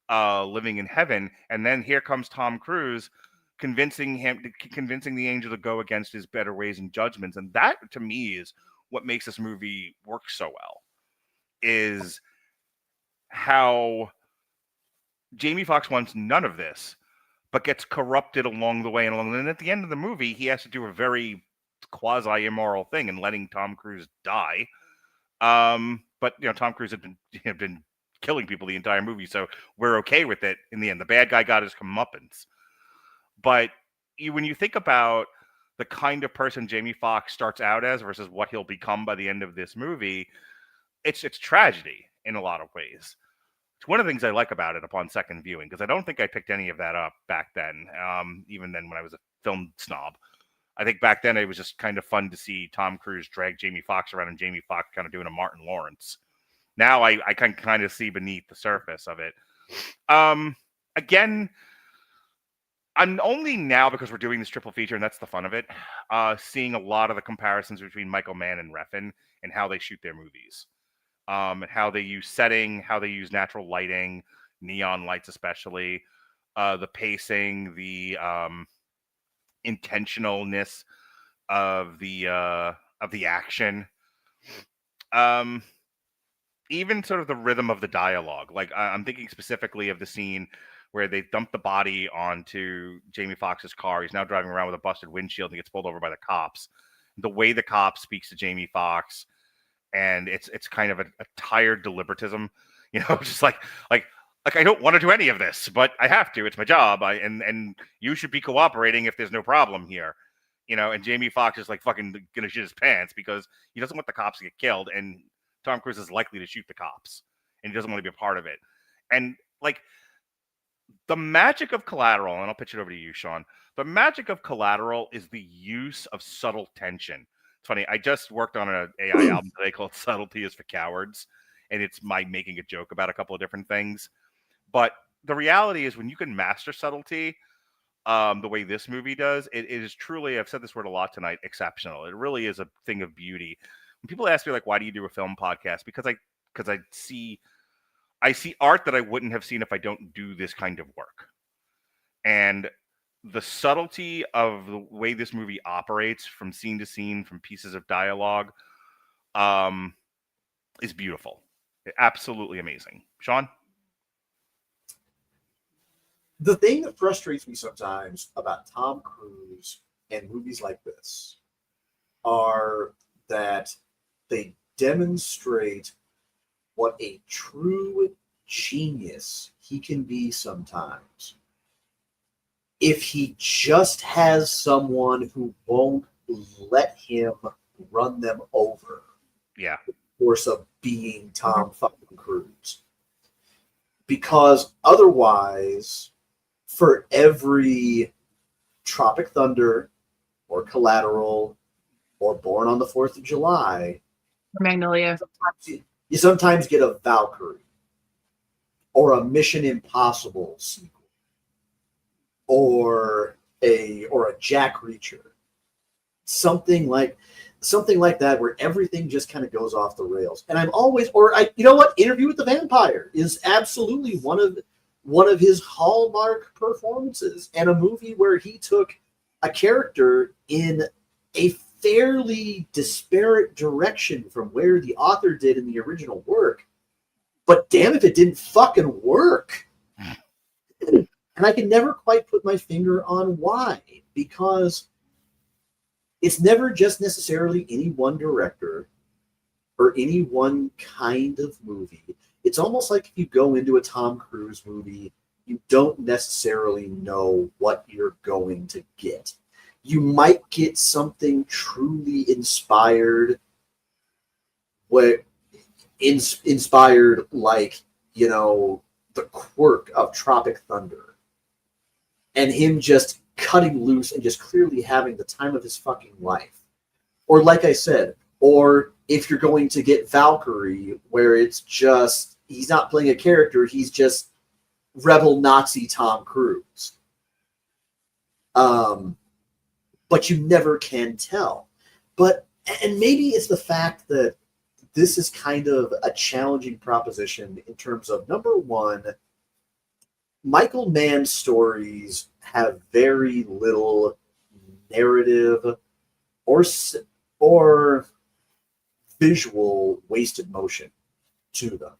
living in heaven, and then here comes Tom Cruise convincing the angel to go against his better ways and judgments. And that, to me, is what makes this movie work so well, is how Jamie Foxx wants none of this, but gets corrupted along the way. And at the end of the movie, he has to do a very quasi-immoral thing in letting Tom Cruise die. But Tom Cruise had been killing people the entire movie, so we're okay with it in the end. The bad guy got his comeuppance. But when you think about the kind of person Jamie Foxx starts out as versus what he'll become by the end of this movie, it's tragedy in a lot of ways. It's one of the things I like about it upon second viewing, because I don't think I picked any of that up back then, even then when I was a film snob. I think back then it was just kind of fun to see Tom Cruise drag Jamie Foxx around and Jamie Foxx kind of doing a Martin Lawrence. Now I can kind of see beneath the surface of it. Again, I'm only now, because we're doing this triple feature, and that's the fun of it, seeing a lot of the comparisons between Michael Mann and Refn and how they shoot their movies. And how they use setting, how they use natural lighting, neon lights especially, the pacing, the intentionalness of the action. Even sort of the rhythm of the dialogue. Like, I'm thinking specifically of the scene where they dump the body onto Jamie Foxx's car. He's now driving around with a busted windshield and gets pulled over by the cops. The way the cop speaks to Jamie Foxx, and it's kind of a tired deliberatism, just like I don't want to do any of this, but I have to. It's my job. And you should be cooperating if there's no problem here. And Jamie Foxx is like fucking gonna shit his pants because he doesn't want the cops to get killed, and Tom Cruise is likely to shoot the cops, and he doesn't want to be a part of it. And like the magic of Collateral, and I'll pitch it over to you, Sean. The magic of Collateral is the use of subtle tension. It's funny. I just worked on an AI album today called "Subtlety is for Cowards," and it's my making a joke about a couple of different things. But the reality is, when you can master subtlety, the way this movie does, it is truly, I've said this word a lot tonight, exceptional. It really is a thing of beauty. When people ask me, like, why do you do a film podcast? Because I see art that I wouldn't have seen if I don't do this kind of work. And the subtlety of the way this movie operates from scene to scene, from pieces of dialogue, is beautiful. Absolutely amazing. Sean? The thing that frustrates me sometimes about Tom Cruise and movies like this are that they demonstrate what a true genius he can be sometimes. If he just has someone who won't let him run them over. Yeah. In the course of being Tom fucking Cruise. Because otherwise, for every Tropic Thunder or Collateral or Born on the 4th of July, Magnolia. You sometimes get a Valkyrie or a Mission Impossible sequel or a Jack Reacher. Something like that where everything just kind of goes off the rails. And I'm always you know what? Interview with the Vampire is absolutely one of his hallmark performances, and a movie where he took a character in a fairly disparate direction from where the author did in the original work. But damn if it didn't fucking work. And I can never quite put my finger on why, because it's never just necessarily any one director or any one kind of movie. It's almost like if you go into a Tom Cruise movie, you don't necessarily know what you're going to get. You might get something truly inspired, inspired like, you know, the quirk of Tropic Thunder, and him just cutting loose and just clearly having the time of his fucking life. Or like I said, or if you're going to get Valkyrie, where it's just, he's not playing a character, he's just rebel Nazi Tom Cruise. But you never can tell. And maybe it's the fact that this is kind of a challenging proposition in terms of, number one, Michael Mann stories have very little narrative or visual wasted motion to them.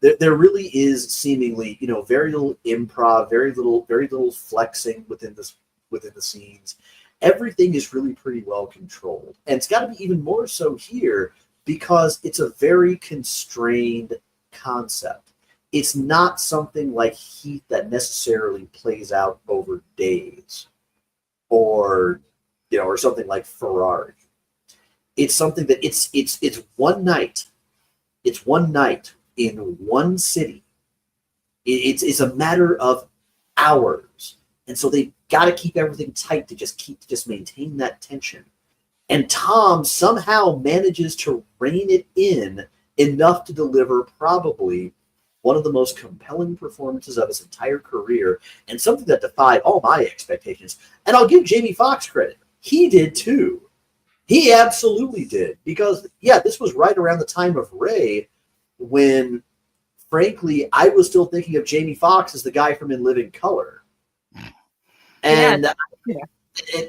There really is seemingly, you know, very little improv, very little flexing within the scenes. Everything is really pretty well controlled, and it's got to be even more so here because it's a very constrained concept. It's not something like Heat that necessarily plays out over days, or, you know, or something like Ferrari. It's something that it's one night. It's one night in one city. It's a matter of hours, and so they got to keep everything tight to just maintain that tension. And Tom somehow manages to rein it in enough to deliver probably one of the most compelling performances of his entire career, and something that defied all my expectations. And I'll give Jamie Foxx credit. He did too. He absolutely did. Because, yeah, this was right around the time of Ray, when, frankly, I was still thinking of Jamie Foxx as the guy from In Living Color. And, and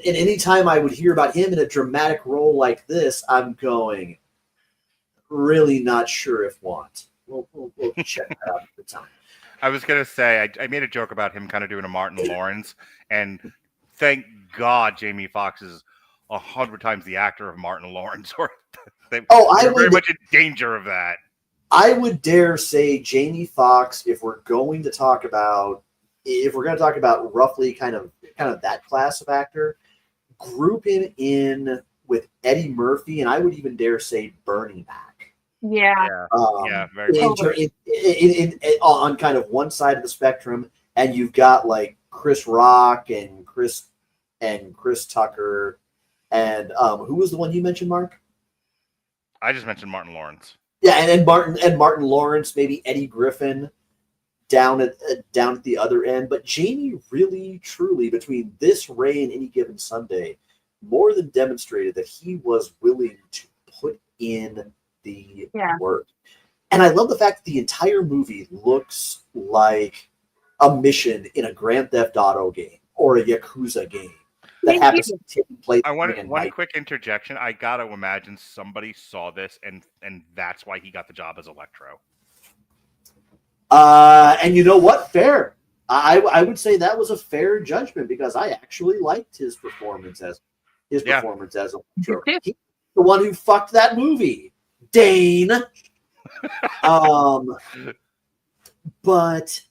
any time I would hear about him in a dramatic role like this, I'm going, really not sure if want. We'll check that out at the time. I was going to say, I made a joke about him kind of doing a Martin Lawrence, and thank God Jamie Foxx is 100 times the actor of Martin Lawrence. They're very much in danger of that. I would dare say Jamie Foxx, if we're going to talk about roughly kind of that class of actor, group him in with Eddie Murphy, and I would even dare say Bernie Mac. Yeah. Very on kind of one side of the spectrum, and you've got like Chris Rock and Chris Tucker, and who was the one you mentioned, Mark? I just mentioned Martin Lawrence. Yeah, and Martin Lawrence, maybe Eddie Griffin down at the other end. But Jamie really, truly, between this, Ray, and Any Given Sunday, more than demonstrated that he was willing to put in the work. And I love the fact that the entire movie looks like a mission in a Grand Theft Auto game or a Yakuza game that happens to take place. I want one quick interjection. I gotta imagine somebody saw this and that's why he got the job as Electro. And you know what? Fair. I would say that was a fair judgment, because I actually liked his performance as Electro. He's the one who fucked that movie, Dane. But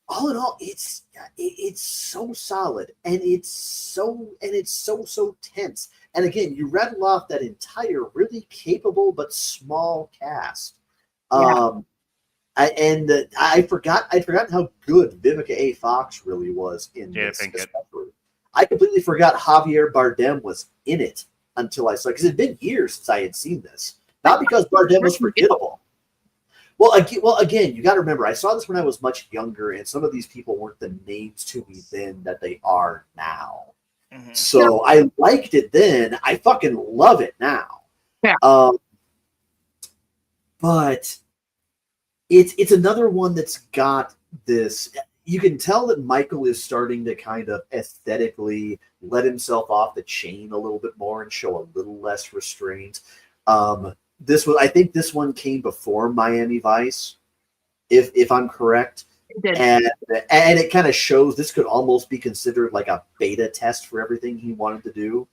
all in all, it's so solid, and it's so tense. And again, you rattle off that entire really capable but small cast. I'd forgotten how good Vivica A. Fox really was in this. I completely forgot Javier Bardem was in it until I saw, because it had been years since I had seen this. Not because Bardem was forgettable. Well, again, you got to remember, I saw this when I was much younger, and some of these people weren't the names to me then that they are now. Mm-hmm. So I liked it then. I fucking love it now. Yeah. But it's another one that's got this. You can tell that Michael is starting to kind of aesthetically let himself off the chain a little bit more and show a little less restraint. I think this one came before Miami Vice, if I'm correct. It did. And it kind of shows this could almost be considered like a beta test for everything he wanted to do.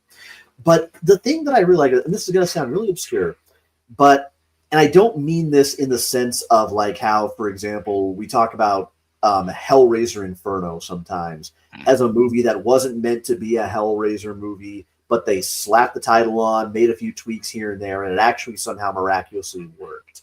But the thing that I really like, and this is going to sound really obscure, and I don't mean this in the sense of like how, for example, we talk about Hellraiser Inferno sometimes as a movie that wasn't meant to be a Hellraiser movie, but they slapped the title on, made a few tweaks here and there, and it actually somehow miraculously worked.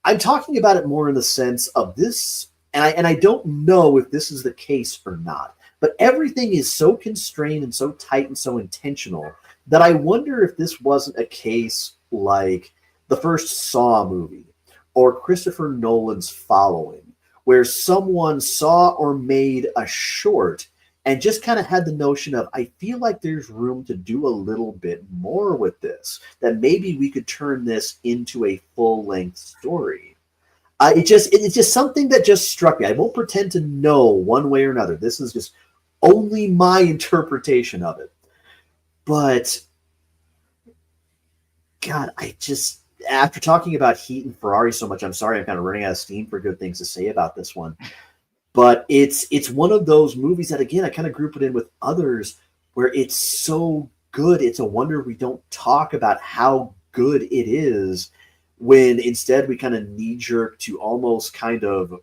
I'm talking about it more in the sense of this, and I don't know if this is the case or not, but everything is so constrained and so tight and so intentional that I wonder if this wasn't a case like the first Saw movie or Christopher Nolan's Following, where someone saw or made a short and just kind of had the notion of, I feel like there's room to do a little bit more with this, that maybe we could turn this into a full-length story. It's just something that just struck me. I won't pretend to know one way or another. This is just only my interpretation of it. But, God, after talking about Heat and Ferrari so much, I'm sorry I'm kind of running out of steam for good things to say about this one. But it's one of those movies that, again, I kind of group it in with others where it's so good. It's a wonder we don't talk about how good it is, when instead we kind of knee-jerk to almost kind of,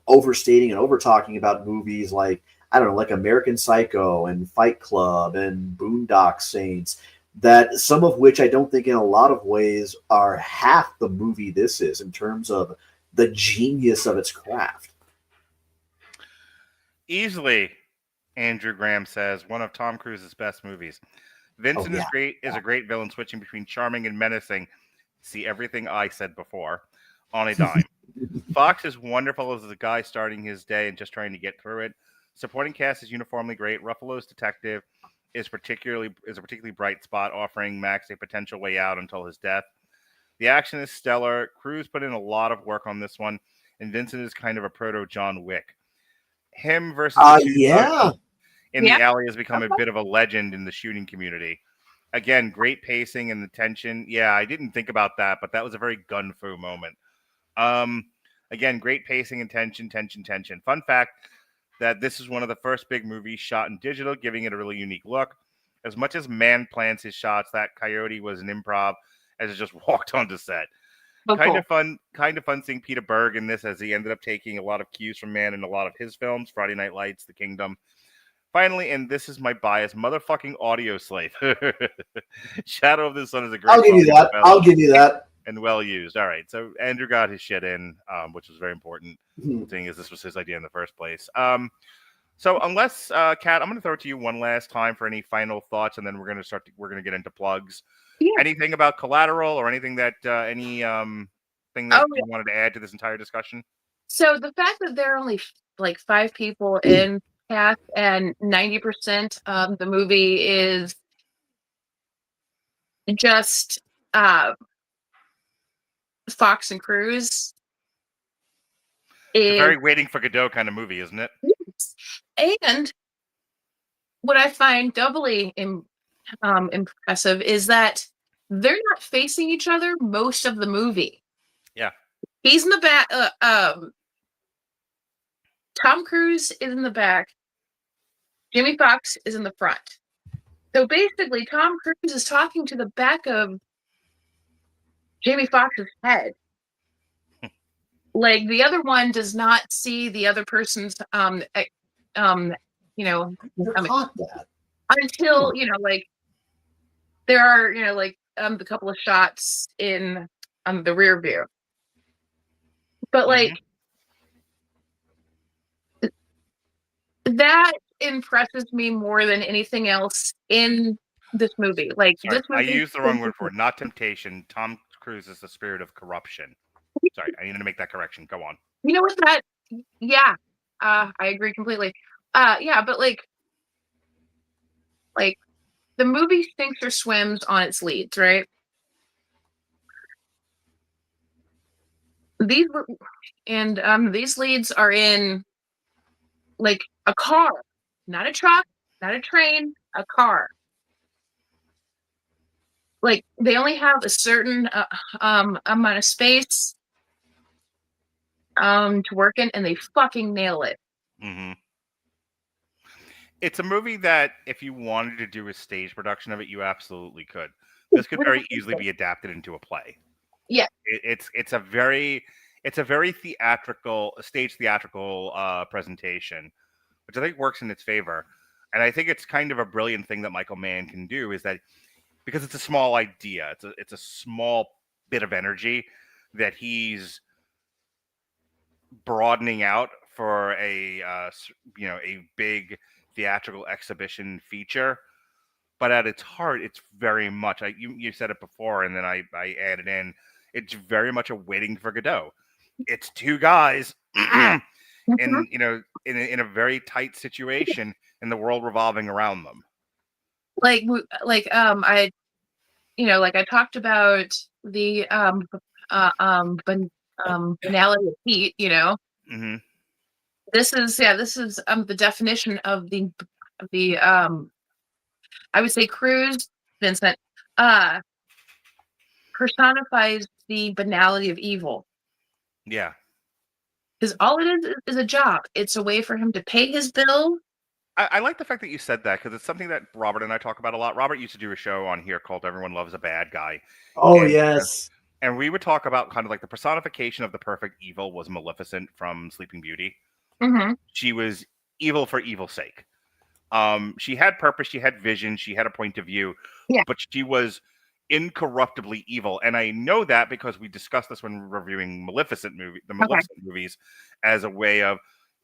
overstating and over-talking about movies like, I don't know, like American Psycho and Fight Club and Boondock Saints, that some of which I don't think in a lot of ways are half the movie this is in terms of the genius of its craft. Easily, Andrew Graham says, one of Tom Cruise's best movies. Vincent is a great villain, switching between charming and menacing. See everything I said before on a dime. Fox is wonderful as a guy starting his day and just trying to get through it. Supporting cast is uniformly great. Ruffalo's detective is a particularly bright spot, offering Max a potential way out until his death. The action is stellar. Cruise put in a lot of work on this one, and Vincent is kind of a proto John Wick. Him versus the alley has become a bit of a legend in the shooting community. Again, great pacing and the tension. Yeah, I didn't think about that, but that was a very gun-fu moment. Again, great pacing and tension. Fun fact that this is one of the first big movies shot in digital, giving it a really unique look. As much as Mann plans his shots, that coyote was an improv as it just walked onto set. Kind of fun seeing Peter Berg in this, as he ended up taking a lot of cues from Mann in a lot of his films, Friday Night Lights, The Kingdom. Finally, and this is my bias, motherfucking Audio Slave. Shadow of the Sun is a great I'll give you that. And well used. All right. So Andrew got his shit in, which was very important, seeing as this was his idea in the first place. So unless, Kat, I'm going to throw it to you one last time for any final thoughts, and then we're going to get into plugs. Yeah. Anything about Collateral or anything that, thing that you wanted to add to this entire discussion? So the fact that there are only like 5 people in cast and 90% of the movie is just Fox and Cruise. It's a very Waiting for Godot kind of movie, isn't it? Yes. And what I find doubly impressive is that they're not facing each other most of the movie. Yeah. He's in the back. Tom Cruise is in the back. Jimmy Fox is in the front. So basically, Tom Cruise is talking to the back of Jamie Foxx's head. Like, the other one does not see the other person's until like there are the couple of shots in the rear view. But like that impresses me more than anything else in this movie. Like Sorry, this movie. I used the wrong word for it. Not temptation. Tom Cruise is the spirit of corruption. Sorry, I needed to make that correction. Go on. You know what that? Yeah, I agree completely. Yeah, but like the movie sinks or swims on its leads, right? These these leads are in like a car, not a truck, not a train, a car. Like they only have a certain amount of space to work in, and they fucking nail it. Mm-hmm. It's a movie that if you wanted to do a stage production of it, you absolutely could. This could very easily be adapted into a play. Yeah. It's a very theatrical, stage theatrical presentation, which I think works in its favor. And I think it's kind of a brilliant thing that Michael Mann can do is that because it's a small idea, it's a small bit of energy that he's broadening out for a a big theatrical exhibition feature. But at its heart, it's very much you said it before, and then I added in. It's very much a Waiting for Godot. It's two guys, in in a very tight situation, and the world revolving around them. I talked about the banality of heat. Mm-hmm. This is the definition of the I would say Cruise, Vincent, personifies the banality of evil. Yeah. Because all it is a job. It's a way for him to pay his bill. I like the fact that you said that because it's something that Robert and I talk about a lot. Robert used to do a show on here called Everyone Loves a Bad Guy. Oh, yes. And we would talk about kind of like the personification of the perfect evil was Maleficent from Sleeping Beauty. Mm-hmm. She was evil for evil's sake. She had purpose, she had vision, she had a point of view, but she was incorruptibly evil. And I know that because we discussed this when reviewing Maleficent movies as a way of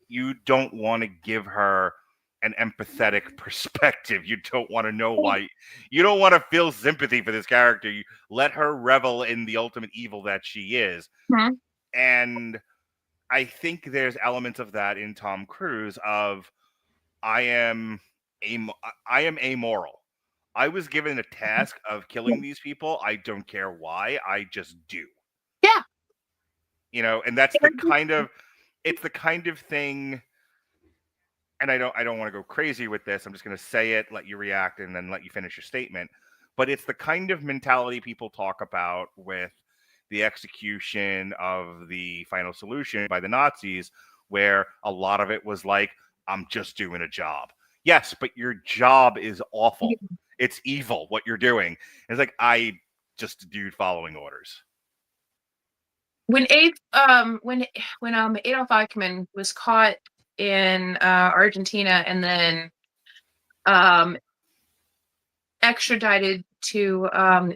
you don't want to give her an empathetic perspective. You don't want to know why. You don't want to feel sympathy for this character. You let her revel in the ultimate evil that she is. Mm-hmm. And I think there's elements of that in Tom Cruise of I am amoral. I was given a task of killing these people. I don't care why. I just do. Yeah. And that's the kind of thing. And I don't want to go crazy with this. I'm just going to say it, let you react, and then let you finish your statement. But it's the kind of mentality people talk about with the execution of the Final Solution by the Nazis, where a lot of it was like, I'm just doing a job. Yes, but your job is awful. It's evil what you're doing. It's like I just a dude following orders. When Adolf Eichmann was caught in Argentina and then extradited to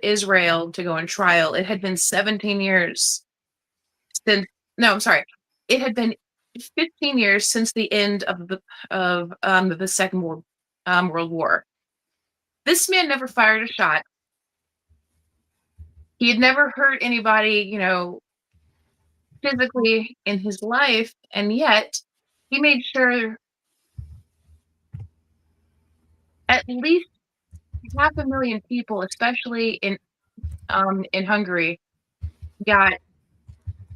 Israel to go on trial, it had been 17 years since. No, I'm sorry. It had been 15 years since the end of the Second World War. This man never fired a shot. He had never hurt anybody, physically in his life, and yet he made sure at least 500,000 people, especially in Hungary, got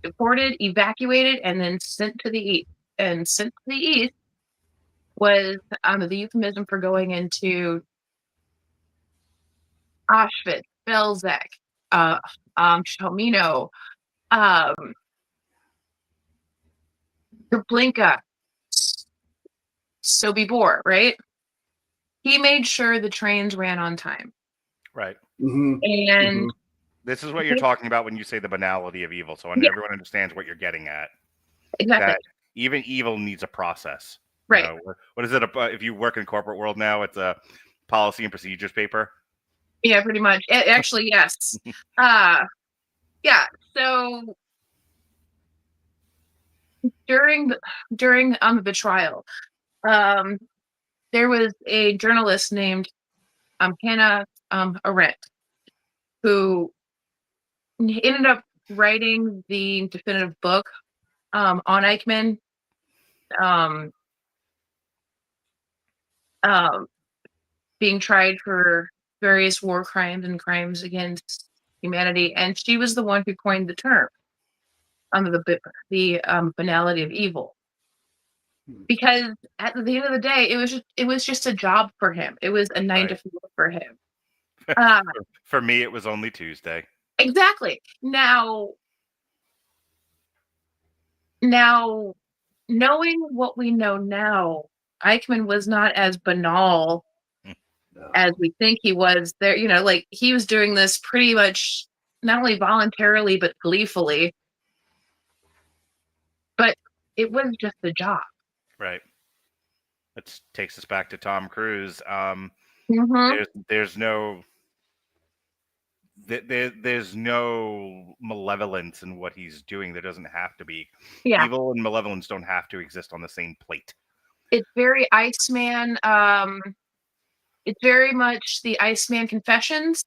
deported, evacuated, and then sent to the east. And sent to the east was the euphemism for going into Auschwitz, Belzec, Chelmino, Treblinka, Sobibor, right? He made sure the trains ran on time. Right. Mm-hmm. And this is what you're talking about when you say the banality of evil. So everyone understands what you're getting at. Exactly. That even evil needs a process. Right. What is it? If you work in corporate world now, it's a policy and procedures paper. Yeah, pretty much. Actually, yes. Yeah. So during the trial, there was a journalist named Hannah Arendt, who ended up writing the definitive book on Eichmann. Being tried for various war crimes and crimes against humanity, and she was the one who coined the term under the banality of evil. Because at the end of the day, it was just a job for him. It was a 9 to 4 for him. For me, it was only Tuesday. Exactly. Now, knowing what we know now, Eichmann was not as banal as we think he was. There, like he was doing this pretty much not only voluntarily but gleefully. But it was just a job. Right. That takes us back to Tom Cruise. There's no malevolence in what he's doing. There doesn't have to be. Yeah. Evil and malevolence don't have to exist on the same plate. It's very Iceman. It's very much the Iceman Confessions.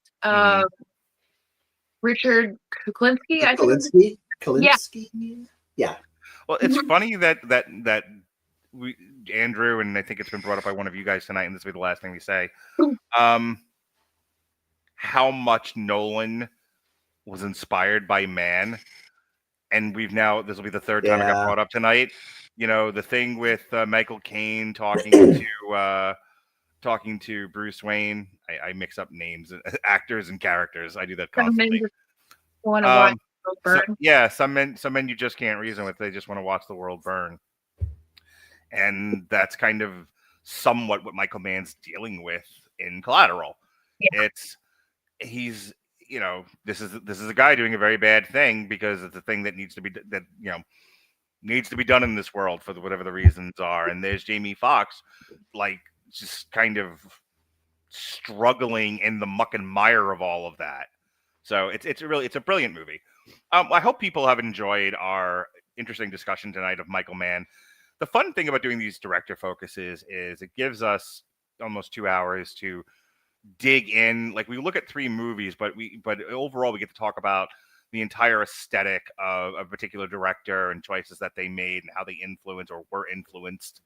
Richard Kuklinski. Kuklinski. Yeah. Well, it's funny that we, Andrew, and I think it's been brought up by one of you guys tonight, and this will be the last thing we say. How much Nolan was inspired by Mann, and this will be the third time it got brought up tonight. The thing with Michael Caine talking to Bruce Wayne. I mix up names, actors and characters. I do that constantly. Want to watch the world burn? Some men you just can't reason with. They just want to watch the world burn, and that's kind of somewhat what Michael Mann's dealing with in Collateral. Yeah. He's this is a guy doing a very bad thing because it's a thing that needs to be done in this world for whatever the reasons are. And there's Jamie Foxx, like just kind of struggling in the muck and mire of all of that. So it's a brilliant movie. I hope people have enjoyed our interesting discussion tonight of Michael Mann. The fun thing about doing these director focuses is it gives us almost 2 hours to dig in. Like we look at 3 movies, but overall we get to talk about the entire aesthetic of a particular director and choices that they made and how they influence or were influenced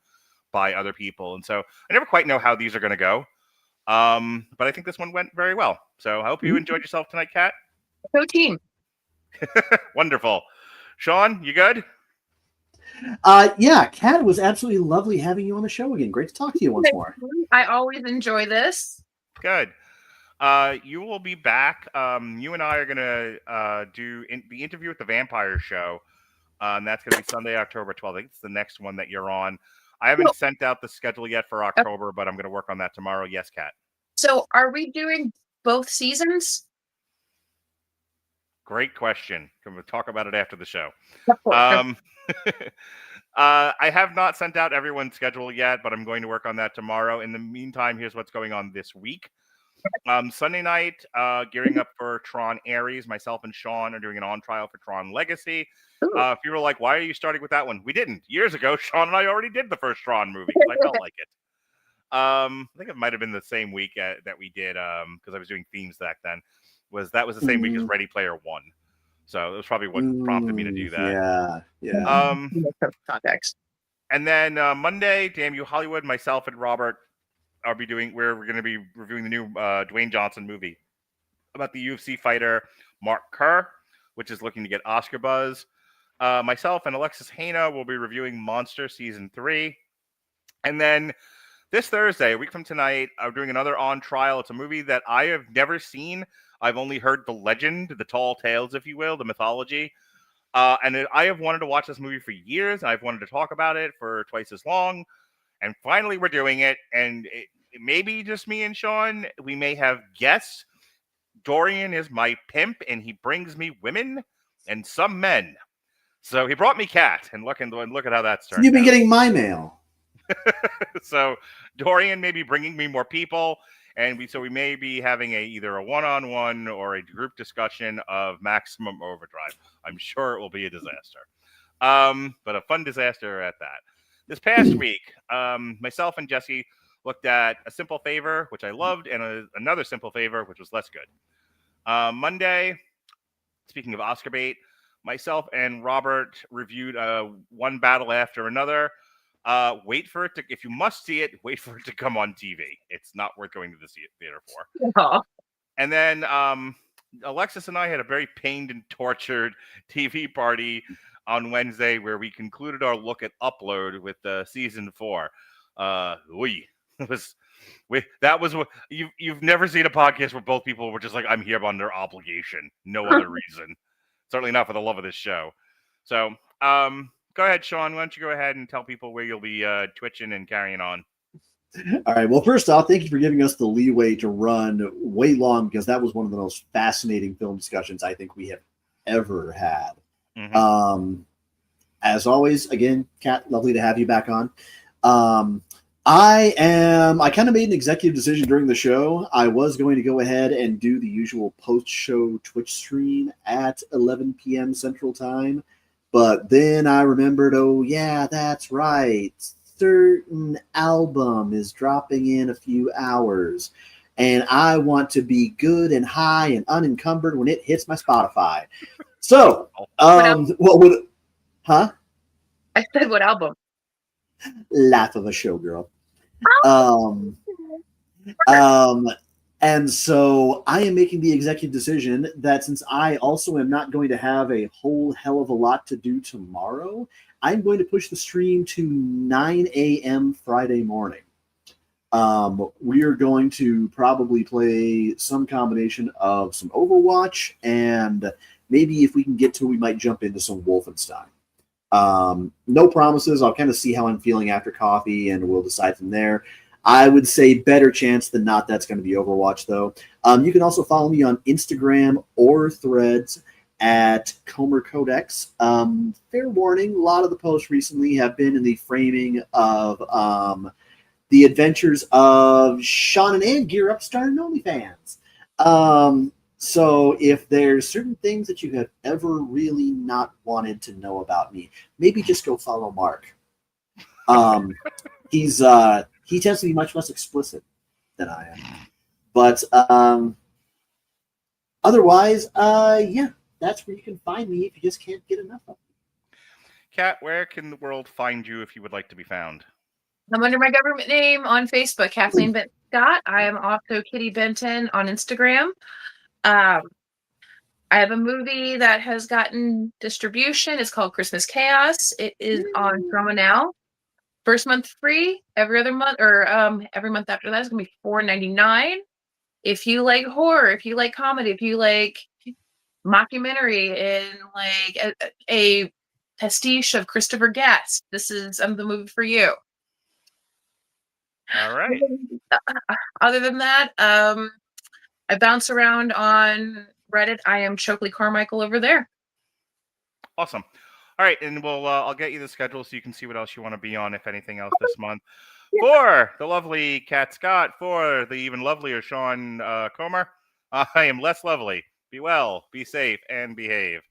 by other people. And so I never quite know how these are going to go. But I think this one went very well. So I hope you enjoyed yourself tonight, Kat. Go team. Wonderful. Sean, you good? Yeah, Kat, it was absolutely lovely having you on the show again. Great to talk to you once more. I always enjoy this. Good. You will be back. You and I are going to do the interview with the Vampire Show. And that's going to be Sunday, October 12th. I think it's the next one that you're on. I haven't sent out the schedule yet for October, but I'm going to work on that tomorrow. Yes, Kat. So are we doing both seasons? Great question. We'll talk about it after the show. I have not sent out everyone's schedule yet, but I'm going to work on that tomorrow. In the meantime, here's what's going on this week. Sunday night, gearing up for Tron Ares. Myself and Sean are doing an on trial for Tron Legacy. If you were like, why are you starting with that one? We didn't. Years ago, Sean and I already did the first Tron movie because I felt like it. I think it might have been the same week that we did, because I was doing themes back then. That was the same week as Ready Player One. So it was probably what prompted me to do that. Yeah. Context. And then Monday, Damn You Hollywood, myself and Robert we're going to be reviewing the new Dwayne Johnson movie about the UFC fighter Mark Kerr, which is looking to get Oscar buzz. Myself and Alexis Hanna will be reviewing Monster Season 3. And then this Thursday, a week from tonight, I'm doing another on trial. It's a movie that I have never seen. I've only heard the legend, the tall tales, if you will, the mythology. And I have wanted to watch this movie for years. And I've wanted to talk about it for twice as long. And finally, we're doing it. And it may be just me and Sean. We may have guests. Dorian is my pimp, and he brings me women and some men. So he brought me Kat, and look at how that's turned. You've been getting my mail. So Dorian may be bringing me more people, and we may be having either a one-on-one or a group discussion of Maximum Overdrive. I'm sure it will be a disaster, but a fun disaster at that. This past week, myself and Jesse looked at A Simple Favor, which I loved, and another Simple Favor, which was less good. Monday, speaking of Oscar bait, myself and Robert reviewed one battle after another. Wait for it to, if you must see it, wait for it to come on TV. It's not worth going to the theater for. Aw. And then Alexis and I had a very pained and tortured TV party on Wednesday where we concluded our look at Upload with season 4. It was you've never seen a podcast where both people were just like, I'm here under obligation, no other reason. Certainly not for the love of this show. So go ahead, Sean. Why don't you go ahead and tell people where you'll be twitching and carrying on? All right. Well, first off, thank you for giving us the leeway to run way long, because that was one of the most fascinating film discussions I think we have ever had. Mm-hmm. As always, again, Kat, lovely to have you back on. I kind of made an executive decision during the show. I was going to go ahead and do the usual post-show Twitch stream at 11 p.m. Central Time. But then I remembered, oh, yeah, that's right. Certain album is dropping in a few hours, and I want to be good and high and unencumbered when it hits my Spotify. So, what would, huh? I said, what album? Laugh of a showgirl. And so I am making the executive decision that since I also am not going to have a whole hell of a lot to do tomorrow, I'm going to push the stream to 9 a.m. Friday morning. We are going to probably play some combination of some Overwatch, and maybe if we can get to it, we might jump into some Wolfenstein. No promises. I'll kind of see how I'm feeling after coffee, and we'll decide from there. I would say better chance than not that's going to be Overwatch, though. You can also follow me on Instagram or Threads at Comer Codex. Fair warning, a lot of the posts recently have been in the framing of the adventures of Sean and Ann gear up starting OnlyFans. So if there's certain things that you have ever really not wanted to know about me, maybe just go follow Mark. He tends to be much less explicit than I am. But otherwise, yeah, that's where you can find me if you just can't get enough of me. Kat, where can the world find you if you would like to be found? I'm under my government name on Facebook, Kathleen Benton Scott. I am also Kitty Benton on Instagram. I have a movie that has gotten distribution. It's called Christmas Chaos. It is on Chroma now. First month free. Every other month, or every month after that is gonna be $4.99. If you like horror, if you like comedy, if you like mockumentary and like a pastiche of Christopher Guest, this is the movie for you. All right. Other than that, I bounce around on Reddit. I am Chokley Carmichael over there. Awesome. All right, and I'll get you the schedule so you can see what else you want to be on, if anything else, this month. Yeah. For the lovely Kat Scott, for the even lovelier Sean Comer, I am less lovely. Be well, be safe, and behave.